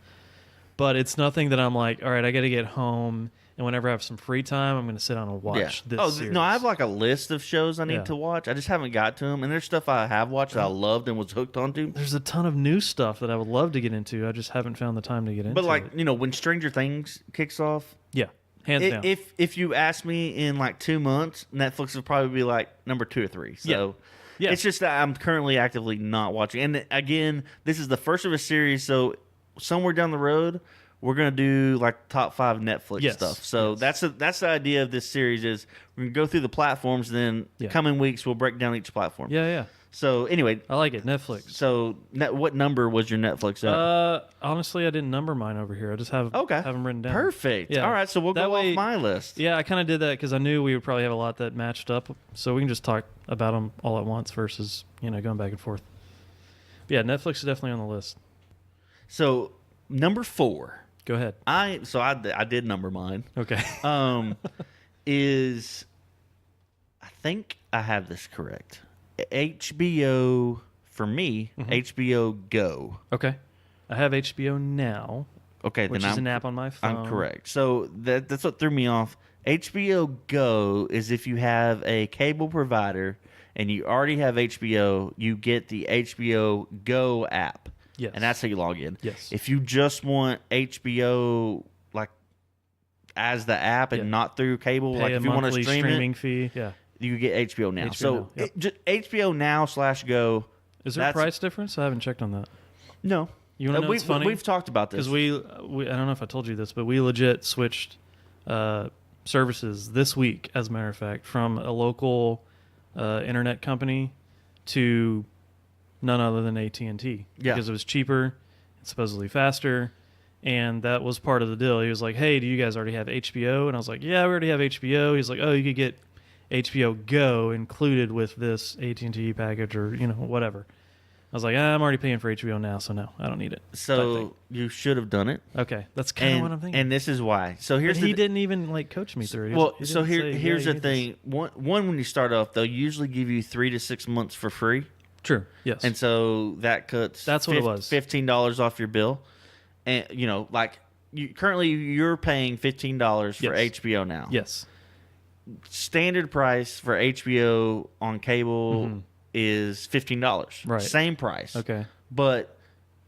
Speaker 1: but it's nothing that I'm like, all right, I got to get home, and whenever I have some free time, I'm going to sit down and watch this series.
Speaker 2: No, I have like a list of shows I need to watch. I just haven't got to them, and there's stuff I have watched that I loved and was hooked onto.
Speaker 1: There's a ton of new stuff that I would love to get into. I just haven't found the time to get into.
Speaker 2: But like, when Stranger Things kicks off,
Speaker 1: Hands down.
Speaker 2: If you ask me in like 2 months, Netflix will probably be like number 2 or 3. So
Speaker 1: Yeah.
Speaker 2: it's just that I'm currently actively not watching. And again, this is the first of a series, so somewhere down the road, we're gonna do like top 5 Netflix stuff. So that's the idea of this series is we're gonna go through the platforms. Then the coming weeks we'll break down each platform.
Speaker 1: Yeah.
Speaker 2: So anyway,
Speaker 1: I like it. Netflix.
Speaker 2: So what number was your Netflix at?
Speaker 1: Honestly, I didn't number mine over here. I just have them written down.
Speaker 2: Perfect.
Speaker 1: Yeah.
Speaker 2: All right, so we'll go off my list.
Speaker 1: Yeah, I kind of did that because I knew we would probably have a lot that matched up, so we can just talk about them all at once versus going back and forth. But yeah, Netflix is definitely on the list.
Speaker 2: So number 4.
Speaker 1: Go ahead.
Speaker 2: I did number mine.
Speaker 1: Okay.
Speaker 2: Is I think I have this correct. HBO for me. HBO Go.
Speaker 1: Okay. I have HBO Now.
Speaker 2: Okay,
Speaker 1: which is an app on my phone.
Speaker 2: I'm correct. So that's what threw me off. HBO Go is if you have a cable provider and you already have HBO, you get the HBO Go app.
Speaker 1: Yes.
Speaker 2: And that's how you log in.
Speaker 1: Yes.
Speaker 2: If you just want HBO like as the app and not through cable,
Speaker 1: pay
Speaker 2: like if you want to
Speaker 1: streaming fee,
Speaker 2: you get HBO Now.
Speaker 1: HBO Now,
Speaker 2: just HBO Now /Go.
Speaker 1: Is there a price difference? I haven't checked on that.
Speaker 2: No.
Speaker 1: You want to know what's funny?
Speaker 2: We've talked about this.
Speaker 1: Because we I don't know if I told you this, but we legit switched services this week, as a matter of fact, from a local internet company to none other than AT&T.
Speaker 2: Yeah.
Speaker 1: Because it was cheaper, it's supposedly faster, and that was part of the deal. He was like, hey, do you guys already have HBO? And I was like, yeah, we already have HBO. He's like, oh, you could get HBO Go included with this AT&T package or, whatever. I was like, I'm already paying for HBO Now, so no, I don't need it.
Speaker 2: So you should have done it.
Speaker 1: Okay, that's kind of what I'm thinking.
Speaker 2: And this is why. So
Speaker 1: he didn't even coach me through it.
Speaker 2: Well, so here's the thing. One, when you start off, they'll usually give you 3 to 6 months for free.
Speaker 1: True. Yes.
Speaker 2: And so that cuts.
Speaker 1: That's what it was.
Speaker 2: $15 off your bill, and currently you're paying $15 for HBO Now.
Speaker 1: Yes.
Speaker 2: Standard price for HBO on cable is $15.
Speaker 1: Right.
Speaker 2: Same price.
Speaker 1: Okay.
Speaker 2: But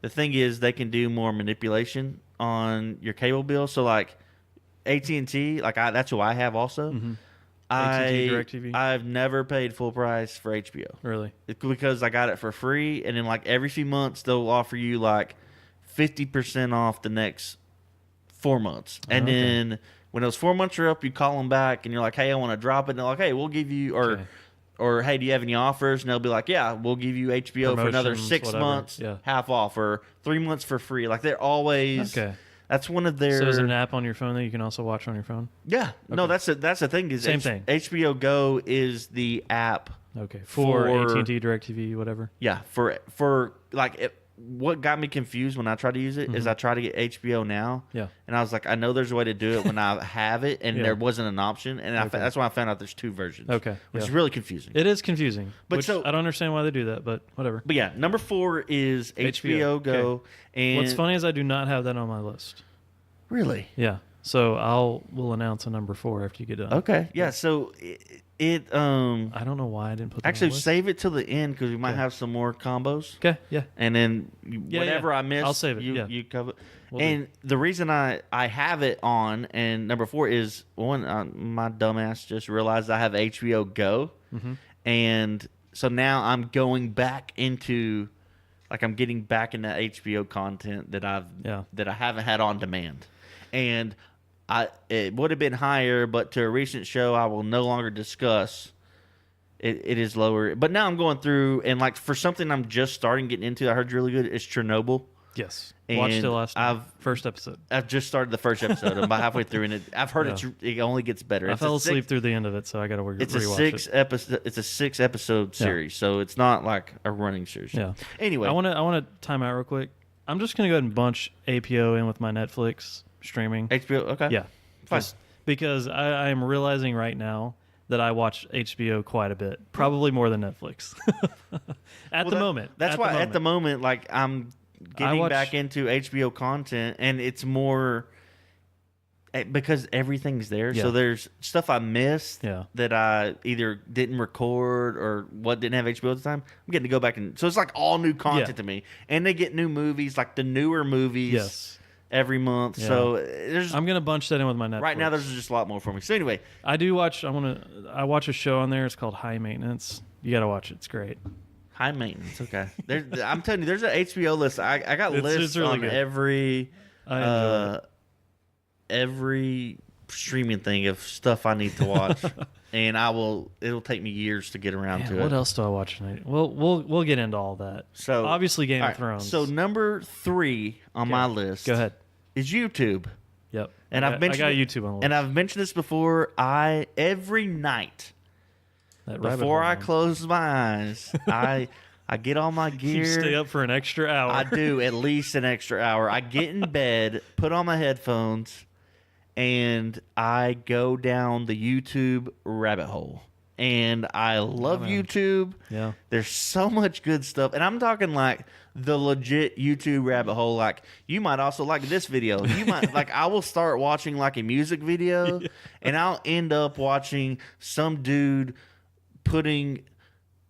Speaker 2: the thing is, they can do more manipulation on your cable bill. So like AT&T, that's who I have also.
Speaker 1: AT&T DirecTV?
Speaker 2: I've never paid full price for HBO.
Speaker 1: Really?
Speaker 2: Because I got it for free, and then every few months they'll offer you 50% off the next 4 months. And then when those 4 months are up, you call them back and you're like, hey, I want to drop it. And they're like, hey, we'll give you, or hey, do you have any offers? And they'll be like, yeah, we'll give you HBO for another 6 months, half off, or 3 months for free. They're always That's one of their.
Speaker 1: So is there an app on your phone that you can also watch on your phone?
Speaker 2: Yeah, no, that's the thing. Is
Speaker 1: Same thing.
Speaker 2: HBO Go is the app.
Speaker 1: Okay, for AT&T, DirecTV, whatever.
Speaker 2: Yeah, for what got me confused when I tried to use it is I tried to get HBO Now.
Speaker 1: Yeah.
Speaker 2: And I was like, I know there's a way to do it when I have it, and there wasn't an option, and that's why I found out there's 2 versions.
Speaker 1: Okay.
Speaker 2: Which is really confusing.
Speaker 1: It is confusing.
Speaker 2: But
Speaker 1: I don't understand why they do that, but whatever.
Speaker 2: But yeah, number 4 is HBO Go.
Speaker 1: Okay.
Speaker 2: And
Speaker 1: what's funny is I do not have that on my list.
Speaker 2: Really?
Speaker 1: Yeah. So we'll announce a number 4 after you get done.
Speaker 2: Okay. Yeah. So it
Speaker 1: I don't know why I didn't put that
Speaker 2: actually
Speaker 1: on the list.
Speaker 2: save it till the end because we might have some more combos.
Speaker 1: Okay. Yeah.
Speaker 2: And then whatever I miss,
Speaker 1: I'll save it.
Speaker 2: You cover. The reason I have it on and number 4 is my dumbass just realized I have HBO Go, and so now I'm going back into I'm getting back into HBO content that I haven't had on demand. And it would have been higher, but to a recent show I will no longer discuss, it is lower. But now I'm going through, and for something I'm just starting getting into, I heard really good, it's Chernobyl.
Speaker 1: Yes.
Speaker 2: And
Speaker 1: watched the first episode.
Speaker 2: I've just started the first episode. I'm about halfway through, and I've heard it only gets better.
Speaker 1: I fell asleep through the end of it, so I got to rewatch it.
Speaker 2: It's a 6 episode series, so it's not like a running series.
Speaker 1: Yeah.
Speaker 2: Anyway,
Speaker 1: I want to time out real quick. I'm just gonna go ahead and bunch APO in with my Netflix streaming.
Speaker 2: HBO, okay.
Speaker 1: Yeah.
Speaker 2: Fine.
Speaker 1: Because I am realizing right now that I watch HBO quite a bit, probably more than Netflix. At the moment.
Speaker 2: That's why at the moment, I'm getting back into HBO content, and it's more because everything's there.
Speaker 1: Yeah.
Speaker 2: So there's stuff I missed that I either didn't record or didn't have HBO at the time. I'm getting to go back, and so it's all new content to me. And they get new movies, the newer movies.
Speaker 1: Yes.
Speaker 2: every month.
Speaker 1: Yeah.
Speaker 2: So
Speaker 1: I'm gonna bunch that in with my Netflix.
Speaker 2: right now there's just a lot more for me. So anyway,
Speaker 1: I do watch. I watch a show on there. It's called High Maintenance. You got to watch it. It's great.
Speaker 2: high maintenance. Okay, I'm telling you, there's an HBO list. I got lists
Speaker 1: really
Speaker 2: on
Speaker 1: good.
Speaker 2: every streaming thing of stuff I need to watch, and it'll take me years to get around to it.
Speaker 1: What else do I watch tonight? We'll get into all that.
Speaker 2: So
Speaker 1: obviously, Game
Speaker 2: all
Speaker 1: of
Speaker 2: right,
Speaker 1: Thrones.
Speaker 2: So number 3 on my list.
Speaker 1: Go ahead.
Speaker 2: Is YouTube.
Speaker 1: Yep.
Speaker 2: And
Speaker 1: I got YouTube on the list.
Speaker 2: And I've mentioned this before. Every night before I close my eyes, I get all my gear.
Speaker 1: You stay up for an extra hour.
Speaker 2: I do, at least an extra hour. I get in bed, put on my headphones, and I go down the YouTube rabbit hole. And I love YouTube.
Speaker 1: Yeah.
Speaker 2: There's so much good stuff. And I'm talking like the legit YouTube rabbit hole. Like, you might also like this video. You might like, I will start watching like a music video, and I'll end up watching some dude putting,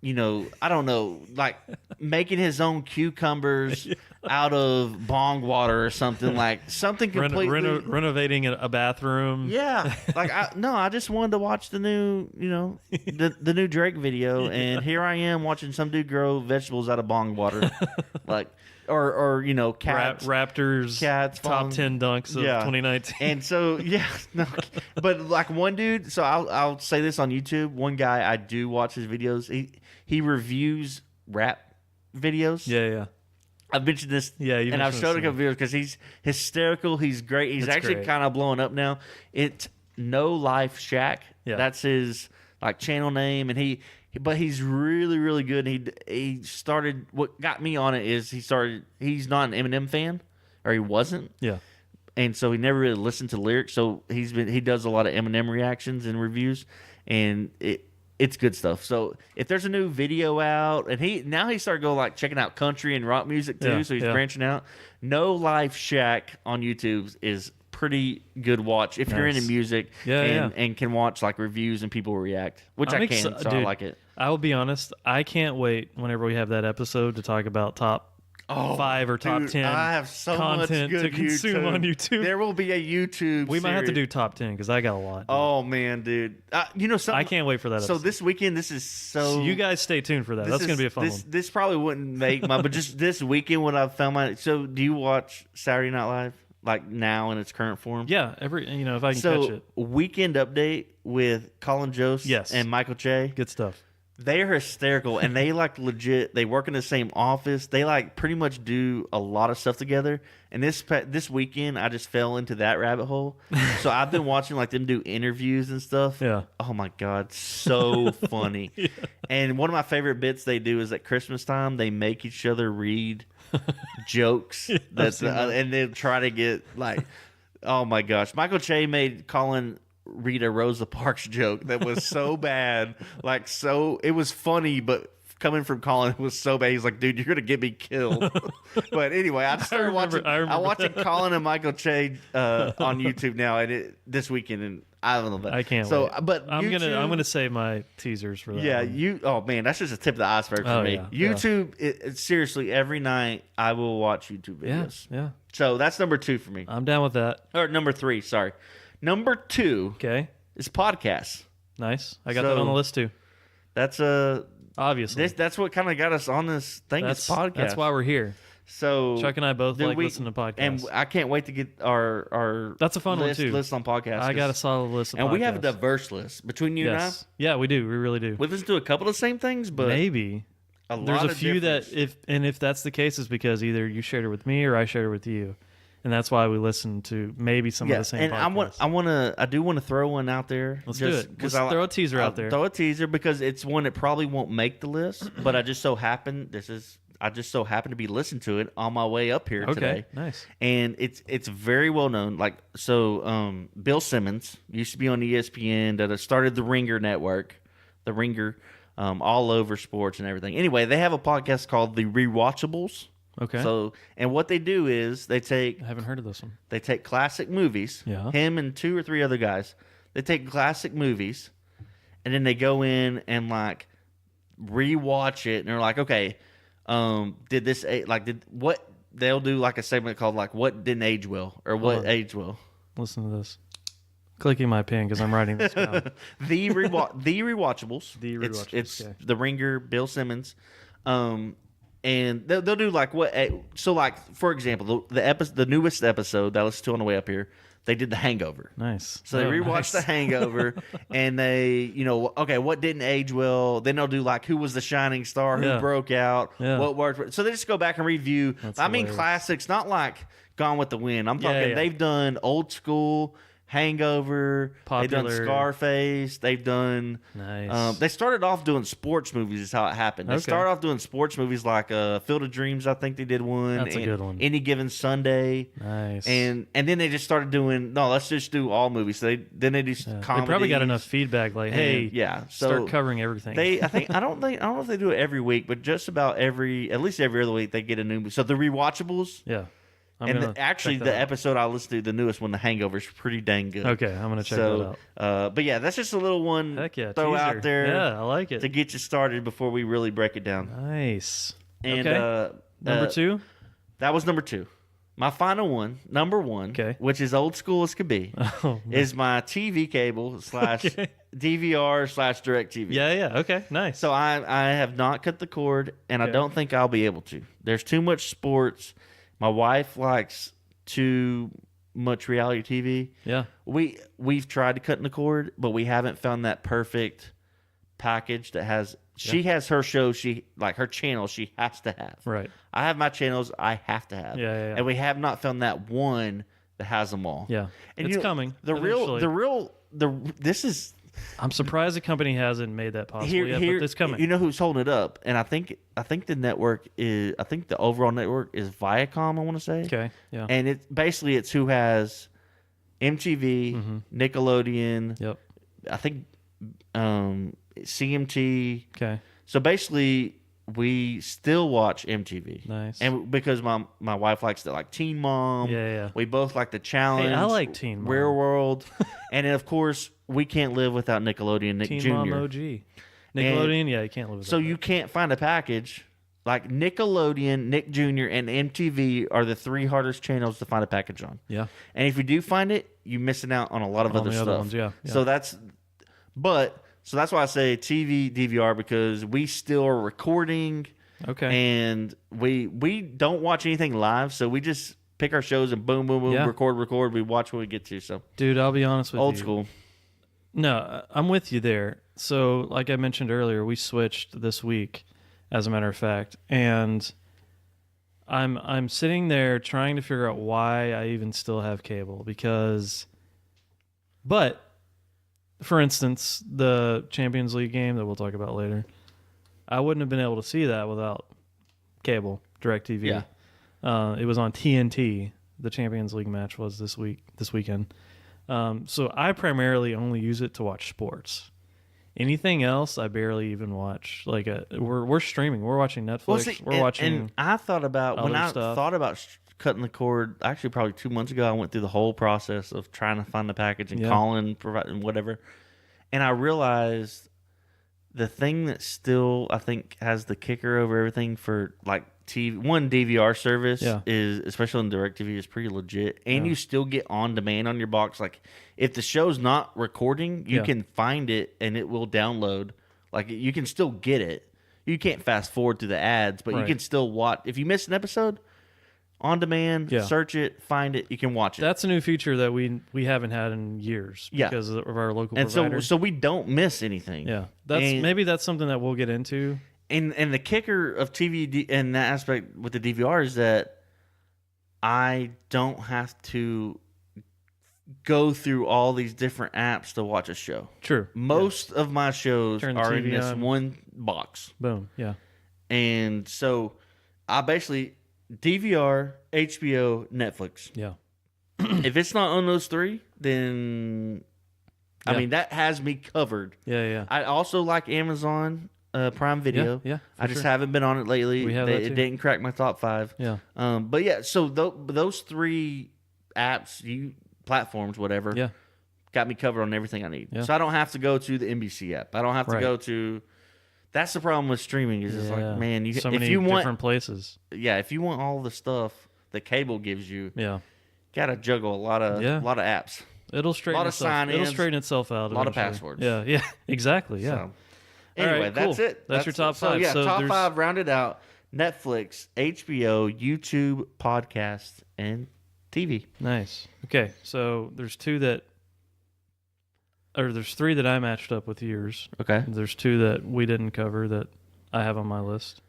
Speaker 2: I don't know, like making his own cucumbers out of bong water or something, like something completely
Speaker 1: renovating a bathroom.
Speaker 2: Yeah, like I just wanted to watch the new, the new Drake video, and here I am watching some dude grow vegetables out of bong water, like or cats,
Speaker 1: Raptors,
Speaker 2: cats,
Speaker 1: top 10 dunks of 2019.
Speaker 2: And so but like one dude. So I'll say this on YouTube. One guy, I do watch his videos. He reviews rap videos.
Speaker 1: Yeah.
Speaker 2: I've mentioned this,
Speaker 1: and
Speaker 2: I've showed a couple videos because he's hysterical. He's great. He's actually kind of blowing up now. It's No Life Shack.
Speaker 1: Yeah.
Speaker 2: That's his like channel name, and but he's really, really good. He started. What got me on it is he's not an Eminem fan, or he wasn't.
Speaker 1: Yeah.
Speaker 2: And so he never really listened to lyrics. So he does a lot of Eminem reactions and reviews, and it's good stuff. So if there's a new video out, and he started going like checking out country and rock music too, so he's branching out. No Life Shack on YouTube is pretty good watch if you're into music and can watch like reviews and people react, which I can, so dude, I like it.
Speaker 1: I will be honest, I can't wait whenever we have that episode to talk about top 5 or top 10
Speaker 2: I have so
Speaker 1: content
Speaker 2: much good
Speaker 1: to consume on YouTube.
Speaker 2: There will be a YouTube
Speaker 1: We might have to
Speaker 2: series.
Speaker 1: do top 10 because I got a lot. Dude.
Speaker 2: Oh man, dude! Something.
Speaker 1: I can't wait for that.
Speaker 2: So
Speaker 1: episode.
Speaker 2: this weekend, this is so.
Speaker 1: You guys stay tuned for that. That's gonna be a fun one.
Speaker 2: This probably wouldn't make my, but just this weekend when I found my. So do you watch Saturday Night Live like now in its current form?
Speaker 1: Yeah, if I can catch it.
Speaker 2: Weekend Update with Colin Jost and Michael Che.
Speaker 1: Good stuff.
Speaker 2: They are hysterical, and they like legit. They work in the same office. They like pretty much do a lot of stuff together. And this weekend, I just fell into that rabbit hole. So I've been watching like them do interviews and stuff.
Speaker 1: Yeah.
Speaker 2: Oh my god, so funny. Yeah. And one of my favorite bits they do is at Christmas time they make each other read jokes and they try to get like, oh my gosh, Michael Che made Colin read a Rosa Parks joke that was so bad, it was funny, but coming from Colin, it was so bad. He's like, dude, you're gonna get me killed. But anyway, I started watching Colin and Michael Che on YouTube now, and this weekend, and I don't know that.
Speaker 1: I can't. So, wait.
Speaker 2: But
Speaker 1: I'm gonna save my teasers for that.
Speaker 2: Yeah, oh man, that's just a tip of the iceberg for me. Yeah, YouTube, seriously, every night I will watch YouTube videos.
Speaker 1: Yeah.
Speaker 2: So that's number 2 for me.
Speaker 1: I'm down with that.
Speaker 2: Or number 3, sorry. Number 2 is podcasts.
Speaker 1: Nice. I got that on the list too.
Speaker 2: That's
Speaker 1: obviously.
Speaker 2: That's what kind of got us on this thing. It's podcast.
Speaker 1: That's why we're here.
Speaker 2: So
Speaker 1: Chuck and I both listening to podcasts.
Speaker 2: And I can't wait to get our
Speaker 1: that's a fun one too.
Speaker 2: List on podcasts.
Speaker 1: I got a solid list of podcasts.
Speaker 2: And we have a diverse list between you and I.
Speaker 1: Yeah, we do. We really do.
Speaker 2: We listen to a couple of the same things, but
Speaker 1: maybe there's a few
Speaker 2: difference.
Speaker 1: that if that's the case is because either you shared it with me or I shared it with you. And that's why we listen to maybe some of the same podcasts.
Speaker 2: I do want to throw one out there.
Speaker 1: Let's do it. Let's throw a teaser out there.
Speaker 2: Throw a teaser because it's one that probably won't make the list, but I just so happen to be listening to it on my way up here today.
Speaker 1: Nice.
Speaker 2: And it's very well known. Bill Simmons used to be on ESPN that started the Ringer Network, the Ringer, all over sports and everything. Anyway, they have a podcast called The Rewatchables.
Speaker 1: Okay.
Speaker 2: So, and what they do is I
Speaker 1: haven't heard of this one.
Speaker 2: They take classic movies.
Speaker 1: Yeah. Him
Speaker 2: and 2 or 3 other guys. They take classic movies, and then they go in and rewatch it, and they're like, okay, what they'll do like a segment called like "What Didn't Age Well" or "What Aged Well."
Speaker 1: Listen to this. Clicking my pen because I'm writing this down.
Speaker 2: the Rewatchables.
Speaker 1: The Rewatchables.
Speaker 2: It's
Speaker 1: okay.
Speaker 2: The Ringer, Bill Simmons, and they'll do like what. So like for example, the newest episode that I listened to on the way up here, they did The Hangover.
Speaker 1: Nice.
Speaker 2: So they rewatched The Hangover, and they, okay, what didn't age well? Then they'll do like who was the shining star, who broke out, what worked. So they just go back and review.
Speaker 1: That's
Speaker 2: I mean,
Speaker 1: hilarious.
Speaker 2: classics, not like Gone with the Wind. I'm talking they've done old school. Hangover,
Speaker 1: Popular.
Speaker 2: they've done Scarface, they've done.
Speaker 1: Nice.
Speaker 2: They started off doing sports movies. Is how it happened. They started off doing sports movies like Field of Dreams. I think they did one.
Speaker 1: That's a good one.
Speaker 2: Any Given Sunday.
Speaker 1: Nice.
Speaker 2: And then they just started doing let's just do all movies. So then they do comedy.
Speaker 1: They probably got enough feedback. Like, hey, start covering everything.
Speaker 2: I don't know if they do it every week, but just about at least every other week they get a new movie. So the Rewatchables.
Speaker 1: Yeah.
Speaker 2: Actually, the episode I listened to, the newest one, The Hangover, is pretty dang good.
Speaker 1: Okay, I'm gonna check that out.
Speaker 2: But yeah, that's just a little one.
Speaker 1: Heck yeah,
Speaker 2: throw
Speaker 1: teaser.
Speaker 2: out there.
Speaker 1: Yeah, I like it
Speaker 2: to get you started before we really break it down.
Speaker 1: Nice.
Speaker 2: And
Speaker 1: okay. Number 2.
Speaker 2: That was number 2. My final one, number 1, which is old school as could be, is my TV cable / DVR / DirecTV.
Speaker 1: Yeah. Okay. Nice.
Speaker 2: So I have not cut the cord, and I don't think I'll be able to. There's too much sports. My wife likes too much reality TV.
Speaker 1: Yeah.
Speaker 2: We've tried to cut in the cord, but we haven't found that perfect package that has. She has her show. Her channel. She has to have.
Speaker 1: Right.
Speaker 2: I have my channels. I have to have.
Speaker 1: Yeah.
Speaker 2: And we have not found that one that has them all.
Speaker 1: Yeah.
Speaker 2: And
Speaker 1: it's coming.
Speaker 2: This is.
Speaker 1: I'm surprised the company hasn't made that possible yet, but it's coming.
Speaker 2: You know who's holding it up? And I think the network is. I think the overall network is Viacom. I want to say.
Speaker 1: Okay. Yeah.
Speaker 2: And it's who has MTV, Nickelodeon.
Speaker 1: Yep.
Speaker 2: I think CMT.
Speaker 1: Okay.
Speaker 2: So basically, we still watch MTV.
Speaker 1: Nice.
Speaker 2: And because my wife likes like Teen Mom.
Speaker 1: Yeah.
Speaker 2: We both like The Challenge.
Speaker 1: Hey, I like Teen Mom.
Speaker 2: Real World. And then of course we can't live without Nickelodeon, Nick
Speaker 1: Teen
Speaker 2: Jr.
Speaker 1: Mom OG. Nickelodeon, you can't live without
Speaker 2: So you can't find a package. Like Nickelodeon, Nick Jr., and MTV are the 3 hardest channels to find a package on.
Speaker 1: Yeah.
Speaker 2: And if you do find it, you're missing out on a lot of other stuff.
Speaker 1: Other ones, yeah.
Speaker 2: So that's why I say TV, DVR, because we still are recording.
Speaker 1: Okay.
Speaker 2: And we don't watch anything live, so we just pick our shows and boom, record. We watch what we get to. So,
Speaker 1: dude, I'll be honest with you.
Speaker 2: Old school.
Speaker 1: No, I'm with you there. So, like I mentioned earlier, we switched this week, as a matter of fact, and I'm sitting there trying to figure out why I even still have cable but for instance, the Champions League game that we'll talk about later, I wouldn't have been able to see that without cable, DirecTV.
Speaker 2: Yeah.
Speaker 1: It was on TNT. The Champions League match was this weekend. So I primarily only use it to watch sports. Anything else, I barely even watch. Like we're streaming. We're watching Netflix. We're watching.
Speaker 2: And I thought about thought about cutting the cord. Actually, probably 2 months ago, I went through the whole process of trying to find the package and calling, providing whatever. And I realized the thing that still I think has the kicker over everything for like DVR service is, especially on DirecTV, is pretty legit, and you still get on demand on your box. Like if the show's not recording, you can find it and it will download. Like you can still get it. You can't fast forward through the ads, but you can still watch. If you miss an episode, on demand, search it, find it, you can watch it.
Speaker 1: That's a new feature that we haven't had in years because of our local provider.
Speaker 2: So we don't miss anything.
Speaker 1: Yeah, maybe that's something that we'll get into.
Speaker 2: And the kicker of TV in that aspect with the DVR is that I don't have to go through all these different apps to watch a show.
Speaker 1: True.
Speaker 2: Most of my shows are in this one box.
Speaker 1: Boom. Yeah.
Speaker 2: And so I basically DVR, HBO, Netflix.
Speaker 1: Yeah.
Speaker 2: If it's not on those 3, then I mean that has me covered.
Speaker 1: Yeah.
Speaker 2: I also like Amazon Prime Video.
Speaker 1: Yeah.
Speaker 2: I just haven't been on it lately. It didn't crack my top 5.
Speaker 1: Yeah.
Speaker 2: But yeah, so those 3 apps, platforms, whatever, got me covered on everything I need.
Speaker 1: Yeah.
Speaker 2: So I don't have to go to the NBC app. I don't have to go to That's the problem with streaming. Is it's like, man,
Speaker 1: so
Speaker 2: if
Speaker 1: many
Speaker 2: you want
Speaker 1: different places.
Speaker 2: Yeah, if you want all the stuff that cable gives you, gotta juggle a lot of apps.
Speaker 1: It'll straighten itself out.
Speaker 2: A lot of passwords.
Speaker 1: Yeah, exactly. Yeah.
Speaker 2: So, anyway,
Speaker 1: right, cool.
Speaker 2: that's it.
Speaker 1: That's your top 5.
Speaker 2: So top
Speaker 1: there's
Speaker 2: 5 rounded out: Netflix, HBO, YouTube, podcast, and TV.
Speaker 1: Nice. Okay, so there's 3 that I matched up with yours.
Speaker 2: Okay.
Speaker 1: There's 2 that we didn't cover that I have on my list.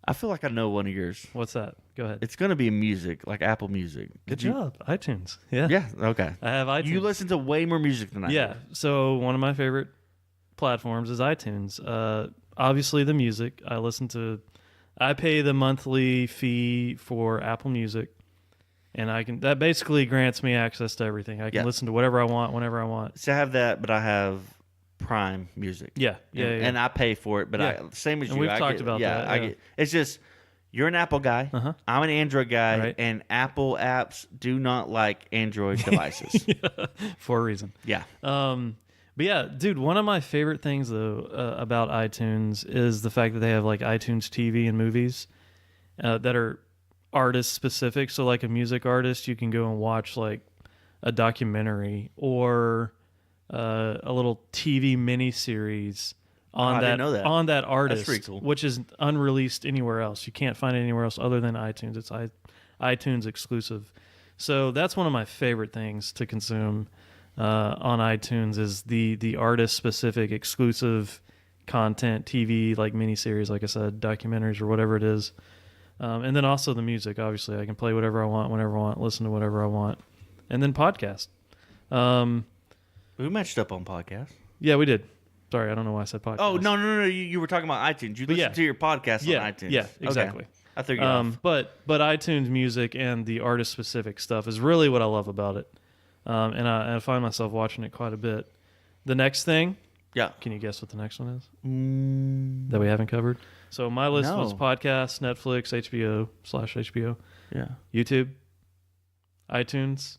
Speaker 2: I feel like I know one of yours.
Speaker 1: What's that? Go ahead.
Speaker 2: It's going to be music, like Apple Music.
Speaker 1: Good job. iTunes. Yeah.
Speaker 2: Yeah, okay.
Speaker 1: I have iTunes.
Speaker 2: You listen to way more music than I do.
Speaker 1: Yeah, so one of my favorite platforms is iTunes. Obviously, the music. I pay the monthly fee for Apple Music, and that basically grants me access to everything. I can listen to whatever I want, whenever I want.
Speaker 2: So I have that, but I have Prime Music.
Speaker 1: Yeah.
Speaker 2: And I pay for it, but same as you.
Speaker 1: We've talked about that.
Speaker 2: I get. It's just you're an Apple guy. I'm an Android guy,
Speaker 1: right.
Speaker 2: And Apple apps do not like Android devices
Speaker 1: for a reason.
Speaker 2: Yeah.
Speaker 1: But yeah, dude, one of my favorite things though about iTunes is the fact that they have like iTunes TV and movies that are artist specific. So like a music artist, you can go and watch like a documentary or a little TV miniseries on on that artist,
Speaker 2: That's pretty cool.
Speaker 1: Which is unreleased anywhere else. You can't find it anywhere else other than iTunes. It's iTunes exclusive. So that's one of my favorite things to consume on iTunes is the artist specific exclusive content, TV like miniseries, like I said, documentaries or whatever it is. And then also the music. Obviously, I can play whatever I want, whenever I want, listen to whatever I want, and then podcast.
Speaker 2: We matched up on podcast.
Speaker 1: Yeah, we did. Sorry, I don't know why I said podcast.
Speaker 2: Oh no! You were talking about iTunes. You listen to your podcast on iTunes.
Speaker 1: Yeah, exactly.
Speaker 2: Okay. I figured.
Speaker 1: But iTunes music and the artist specific stuff is really what I love about it. And I find myself watching it quite a bit. The next thing, can you guess what the next one is that we haven't covered? So my list was podcast, Netflix, HBO/HBO, YouTube, iTunes.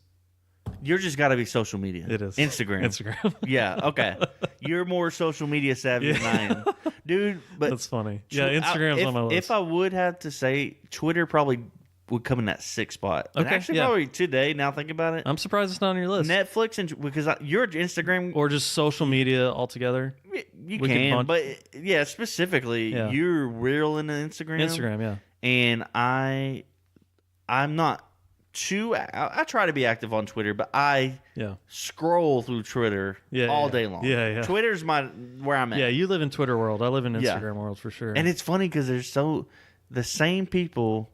Speaker 2: You're just got to be social media.
Speaker 1: It is
Speaker 2: Instagram. Yeah. Okay. You're more social media savvy than I am, dude. But
Speaker 1: that's funny. Yeah, Instagram's on my list.
Speaker 2: If I would have to say, Twitter probably would come in that 6th spot. And actually, probably today. Now think about it.
Speaker 1: I'm surprised it's not on your list.
Speaker 2: Netflix and because your Instagram
Speaker 1: or just social media altogether.
Speaker 2: You can, but specifically, you're real into Instagram.
Speaker 1: Instagram, yeah.
Speaker 2: And I'm not too. I try to be active on Twitter, but I scroll through Twitter all day long.
Speaker 1: Yeah.
Speaker 2: Twitter's where I'm at.
Speaker 1: Yeah, you live in Twitter world. I live in Instagram world for sure.
Speaker 2: And it's funny because there's the same people.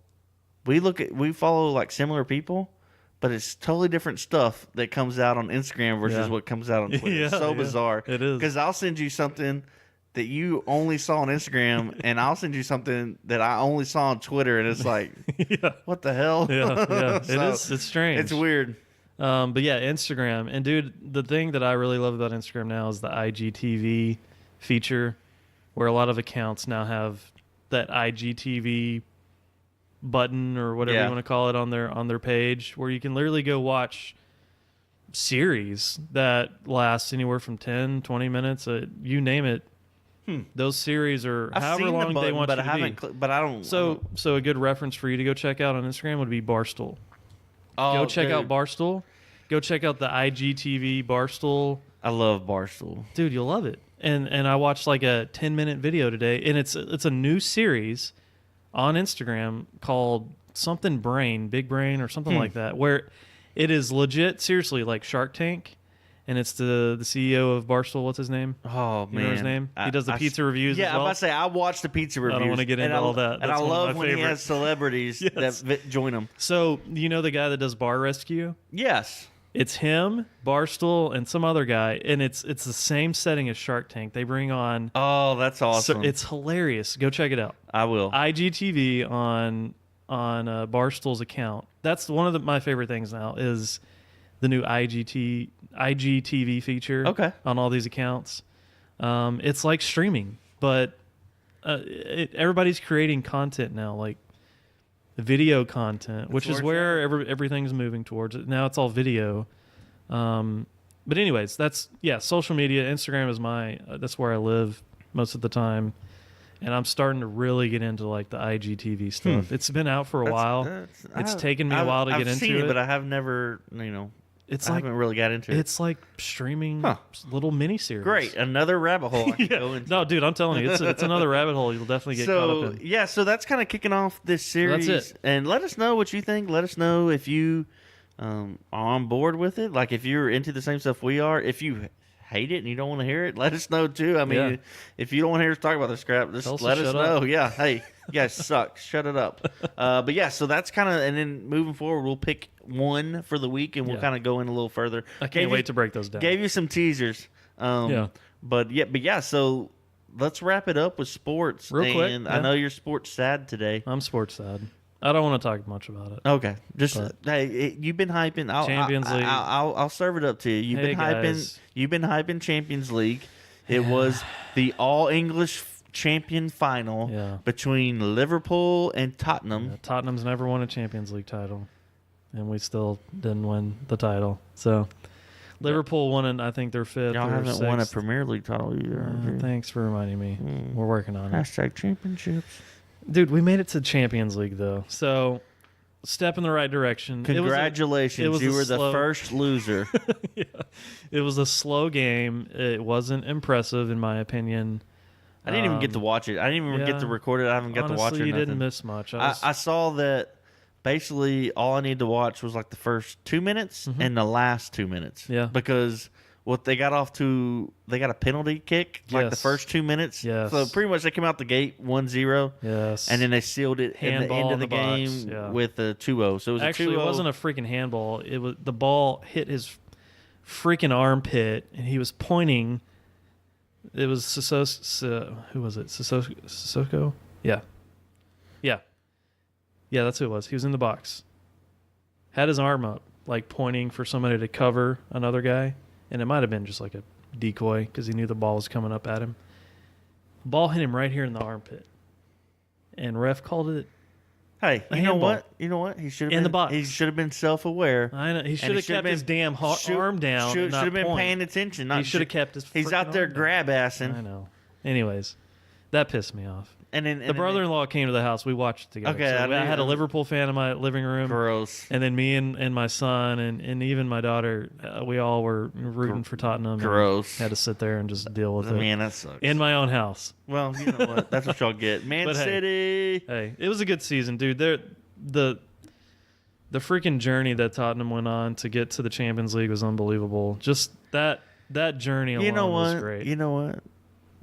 Speaker 2: We follow like similar people, but it's totally different stuff that comes out on Instagram versus what comes out on Twitter. It's so bizarre.
Speaker 1: It is.
Speaker 2: Because I'll send you something that you only saw on Instagram, and I'll send you something that I only saw on Twitter, and it's like, what the hell?
Speaker 1: Yeah. It's strange.
Speaker 2: It's weird.
Speaker 1: But yeah, Instagram. And dude, the thing that I really love about Instagram now is the IGTV feature, where a lot of accounts now have that IGTV button or whatever you want to call it on their page, where you can literally go watch series that last anywhere from 10, 20 minutes, you name it. Those series are however long they want you to be.
Speaker 2: But I don't.
Speaker 1: So a good reference for you to go check out on Instagram would be Barstool. Go check out Barstool. Go check out the IGTV Barstool.
Speaker 2: I love Barstool,
Speaker 1: dude. You'll love it. And I watched like a 10-minute video today, and it's a new series on Instagram called something Big Brain or something like that, where it is legit, seriously, like Shark Tank. And it's the CEO of Barstool. What's his name?
Speaker 2: Oh, man.
Speaker 1: You know his name? He does the pizza reviews as well.
Speaker 2: Yeah, I'm about to say, I watch the pizza reviews.
Speaker 1: I don't want to get into all that.
Speaker 2: And I love when he has celebrities that join him.
Speaker 1: So, you know the guy that does Bar Rescue?
Speaker 2: Yes.
Speaker 1: It's him, Barstool, and some other guy. And it's the same setting as Shark Tank. They bring on...
Speaker 2: Oh, that's awesome.
Speaker 1: So it's hilarious. Go check it out.
Speaker 2: I will.
Speaker 1: IGTV on Barstool's account. That's one of my favorite things now is... the new IGTV feature on all these accounts. It's like streaming, but everybody's creating content now, like video content, which is where everything's moving towards. Now it's all video. But anyways, that's social media. Instagram is that's where I live most of the time. and I'm starting to really get into like the IGTV stuff. It's been out for a while. It's taken me a while to get into
Speaker 2: seen
Speaker 1: it,
Speaker 2: but I have never, I haven't really got into it.
Speaker 1: It's like streaming little miniseries.
Speaker 2: Great, another rabbit hole I can go into.
Speaker 1: No, dude, I'm telling you, it's another rabbit hole you'll definitely get caught up in.
Speaker 2: Yeah, so that's kind of kicking off this series.
Speaker 1: So that's it.
Speaker 2: And let us know what you think. Let us know if you are on board with it. Like if you're into the same stuff we are. If you hate it and you don't want to hear it, let us know too. I mean, if you don't want to hear us talk about this crap, just let us know. Yeah, hey, you guys suck. Shut it up. But yeah, so that's kind of, and then moving forward, we'll pick one for the week and we'll kind of go in a little further.
Speaker 1: I can't wait to break those down.
Speaker 2: Gave you some teasers. But yeah, so let's wrap it up with sports.
Speaker 1: Real quick.
Speaker 2: And I know you're sports sad today.
Speaker 1: I'm sports sad. I don't want to talk much about it.
Speaker 2: Okay, you've been hyping
Speaker 1: Champions League.
Speaker 2: I'll serve it up to you. You've been hyping Champions League. It was the All English champion final between Liverpool and Tottenham.
Speaker 1: Tottenham's never won a Champions League title, and we still didn't win the title. So Liverpool won it. I think they're fifth.
Speaker 2: Y'all
Speaker 1: or
Speaker 2: haven't
Speaker 1: sixth.
Speaker 2: won a Premier League title either.
Speaker 1: Thanks for reminding me. We're working on it.
Speaker 2: Hashtag championships.
Speaker 1: Dude, we made it to Champions League, though. So, step in the right direction.
Speaker 2: Congratulations. You were the first loser.
Speaker 1: Yeah. It was a slow game. It wasn't impressive, in my opinion.
Speaker 2: I didn't even get to watch it. I didn't even get to record it. I haven't got to watch it.
Speaker 1: You didn't miss much.
Speaker 2: I saw that basically all I needed to watch was like the first 2 minutes and the last 2 minutes.
Speaker 1: Yeah.
Speaker 2: Because they got a penalty kick like the first 2 minutes.
Speaker 1: Yes.
Speaker 2: So pretty much they came out the gate 1-0.
Speaker 1: Yes.
Speaker 2: And then they sealed it at the end of the game with a 2-0. So it was
Speaker 1: actually,
Speaker 2: a 2-0.
Speaker 1: It wasn't a freaking handball. It was the ball hit his freaking armpit, and he was pointing. It was who was it? Sissoko? Yeah. Yeah, that's who it was. He was in the box. Had his arm up, like pointing for somebody to cover another guy. And it might have been just like a decoy because he knew the ball was coming up at him. Ball hit him right here in the armpit. And ref called it.
Speaker 2: Hey, you know what? He should have
Speaker 1: in the box.
Speaker 2: He should have been self-aware.
Speaker 1: I know. He should have kept his damn arm down.
Speaker 2: Should have been paying attention.
Speaker 1: He should have kept his.
Speaker 2: He's out there grab-assing.
Speaker 1: I know. Anyways, that pissed me off.
Speaker 2: And then
Speaker 1: the brother-in-law came to the house. We watched it together.
Speaker 2: Okay,
Speaker 1: so I had a Liverpool fan in my living room.
Speaker 2: Gross.
Speaker 1: And then me and my son and even my daughter, we all were rooting for Tottenham.
Speaker 2: Gross.
Speaker 1: Had to sit there and just deal with it.
Speaker 2: Man, that sucks.
Speaker 1: In my own house.
Speaker 2: Well, you know what? That's what y'all get. Man City.
Speaker 1: Hey, it was a good season, dude. The freaking journey that Tottenham went on to get to the Champions League was unbelievable. Just that journey alone was great.
Speaker 2: You know what?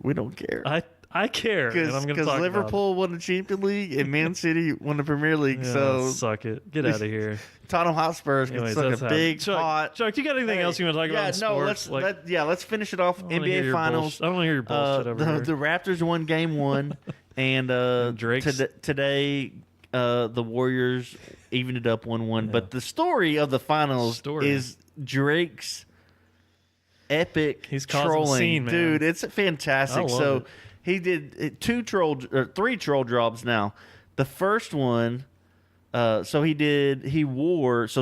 Speaker 2: We don't care.
Speaker 1: I care, and I'm going to talk
Speaker 2: Liverpool won the Champions League and Man City won the Premier League. So
Speaker 1: suck it. Get out of here.
Speaker 2: Tottenham Hotspurs can suck a big hot.
Speaker 1: Chuck, you got anything else you want to talk about in sports?
Speaker 2: Let's finish it off. NBA Finals.
Speaker 1: I don't want to hear your bullshit over here.
Speaker 2: The Raptors won Game 1, and today the Warriors evened it up 1-1. Yeah. But the story of the finals is Drake's epic trolling.
Speaker 1: Scene, man.
Speaker 2: Dude, it's fantastic. So he did 3 troll jobs now. The first one, so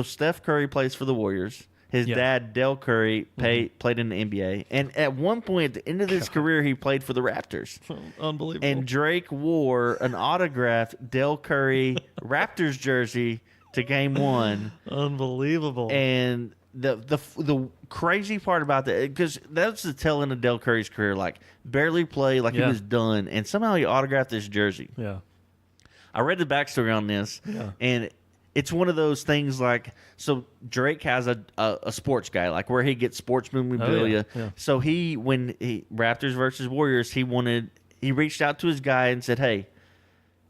Speaker 2: Steph Curry plays for the Warriors. His dad, Del Curry, played in the NBA. And at one point, at the end of his career, he played for the Raptors.
Speaker 1: Unbelievable.
Speaker 2: And Drake wore an autographed Del Curry Raptors jersey to Game 1.
Speaker 1: Unbelievable.
Speaker 2: And the crazy part about that, because that's the tail end of Del Curry's career, like barely played, like he was done, and somehow he autographed this jersey.
Speaker 1: Yeah.
Speaker 2: I read the backstory on this, and it's one of those things like, so Drake has a sports guy, like where he gets sports memorabilia. So when Raptors versus Warriors, he reached out to his guy and said, hey,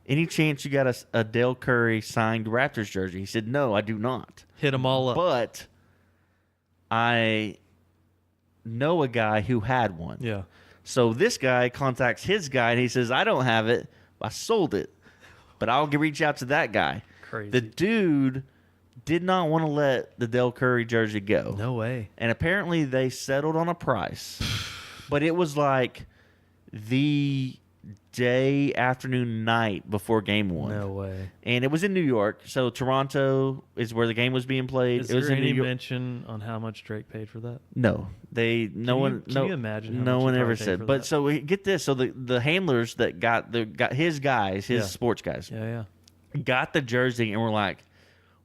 Speaker 2: any chance you got a Del Curry signed Raptors jersey? He said, no, I do not.
Speaker 1: Hit them all up.
Speaker 2: But I know a guy who had one.
Speaker 1: Yeah.
Speaker 2: So this guy contacts his guy, and he says, I don't have it. I sold it. But I'll reach out to that guy.
Speaker 1: Crazy.
Speaker 2: The dude did not want to let the Del Curry jersey go.
Speaker 1: No way.
Speaker 2: And apparently they settled on a price. But it was like the day, afternoon, night before game one.
Speaker 1: No way.
Speaker 2: And it was in New York. So Toronto is where the game was being played.
Speaker 1: Is
Speaker 2: it was
Speaker 1: there
Speaker 2: in
Speaker 1: any
Speaker 2: New York.
Speaker 1: mention on how much Drake paid for that?
Speaker 2: No, can
Speaker 1: you imagine how
Speaker 2: no
Speaker 1: much
Speaker 2: one
Speaker 1: he
Speaker 2: ever
Speaker 1: probably paid
Speaker 2: said.
Speaker 1: for
Speaker 2: But
Speaker 1: that?
Speaker 2: so get this. So the handlers that got his guys, his
Speaker 1: Yeah.
Speaker 2: sports guys,
Speaker 1: Yeah.
Speaker 2: got the jersey and were like,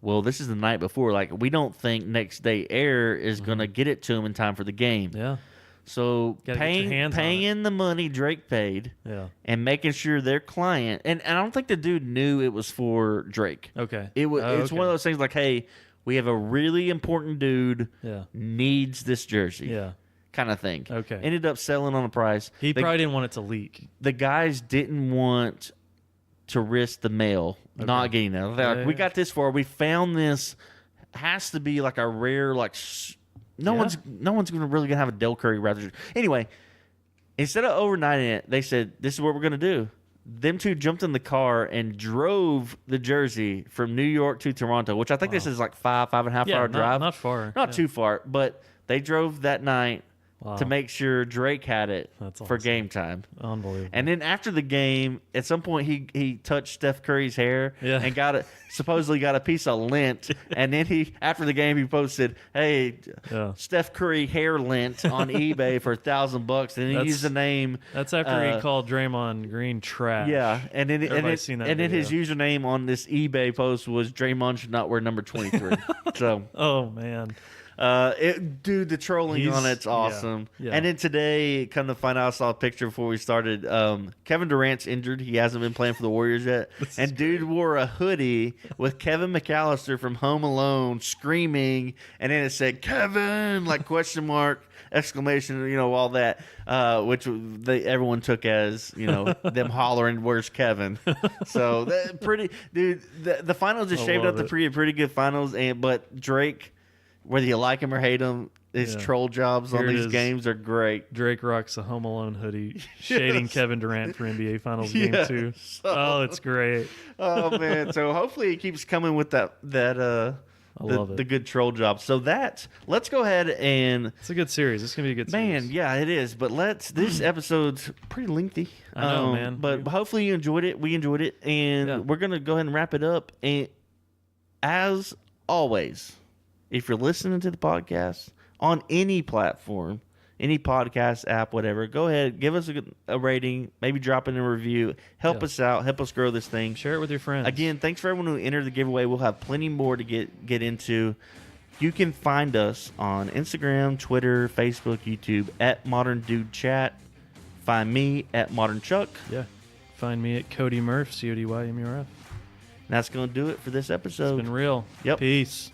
Speaker 2: well, this is the night before. Like, we don't think next day air is going to get it to him in time for the game.
Speaker 1: Yeah.
Speaker 2: So
Speaker 1: Gotta get your hands on it.
Speaker 2: paying the money Drake paid
Speaker 1: Yeah.
Speaker 2: and making sure their client, and I don't think the dude knew it was for Drake.
Speaker 1: Okay.
Speaker 2: It's one of
Speaker 1: okay.
Speaker 2: those things like, hey, we have a really important dude
Speaker 1: Yeah.
Speaker 2: needs this jersey.
Speaker 1: Yeah.
Speaker 2: Kind of thing.
Speaker 1: Okay.
Speaker 2: Ended up selling on a price.
Speaker 1: He probably didn't want it to leak.
Speaker 2: The guys didn't want to risk the mail not getting that. They're like, we got this for. We found this. Has to be like a rare, like no one's gonna really gonna have a Del Curry rather. Anyway, instead of overnighting it, they said this is what we're gonna do. Them two jumped in the car and drove the jersey from New York to Toronto, which I think this is like 5.5 hour drive.
Speaker 1: Not far.
Speaker 2: Not too far, but they drove that night to make sure Drake had it for game time.
Speaker 1: Unbelievable.
Speaker 2: And then after the game, at some point he touched Steph Curry's hair and supposedly got a piece of lint. And then after the game he posted, "Hey, Steph Curry hair lint on eBay for $1,000." And he used the name.
Speaker 1: That's after he called Draymond Green trash.
Speaker 2: Yeah, and then
Speaker 1: Seen that
Speaker 2: and then his
Speaker 1: video.
Speaker 2: username on this eBay post was Draymond should not wear number 23. So.
Speaker 1: Oh man.
Speaker 2: Dude, the trolling on it's awesome.
Speaker 1: Yeah.
Speaker 2: And then today, come to find out, I saw a picture before we started. Kevin Durant's injured. He hasn't been playing for the Warriors yet. And dude wore a hoodie with Kevin McAllister from Home Alone screaming, and then it said Kevin, like question mark, exclamation, all that, which everyone took as them hollering, "Where's Kevin?" So dude. The finals just shaped up to pretty good finals, but Drake. Whether you like him or hate him, his troll jobs on these games are great.
Speaker 1: Drake rocks a Home Alone hoodie, shading Kevin Durant for NBA Finals Game 2. Oh, it's great.
Speaker 2: Oh man! So hopefully he keeps coming with that.
Speaker 1: I love it.
Speaker 2: The good troll job. So let's go ahead and.
Speaker 1: It's a good series. It's gonna be a good series.
Speaker 2: Man, yeah, it is. But this episode's pretty lengthy.
Speaker 1: I know, man.
Speaker 2: But hopefully you enjoyed it. We enjoyed it, and we're gonna go ahead and wrap it up. And as always. If you're listening to the podcast on any platform, any podcast app, whatever, go ahead, give us a rating, maybe drop in a review. Help us out. Help us grow this thing.
Speaker 1: Share it with your friends.
Speaker 2: Again, thanks for everyone who entered the giveaway. We'll have plenty more to get into. You can find us on Instagram, Twitter, Facebook, YouTube at Modern Dude Chat. Find me at Modern Chuck.
Speaker 1: Yeah. Find me at Cody Murph, CODYMURF.
Speaker 2: That's going to do it for this episode.
Speaker 1: It's been real.
Speaker 2: Yep.
Speaker 1: Peace.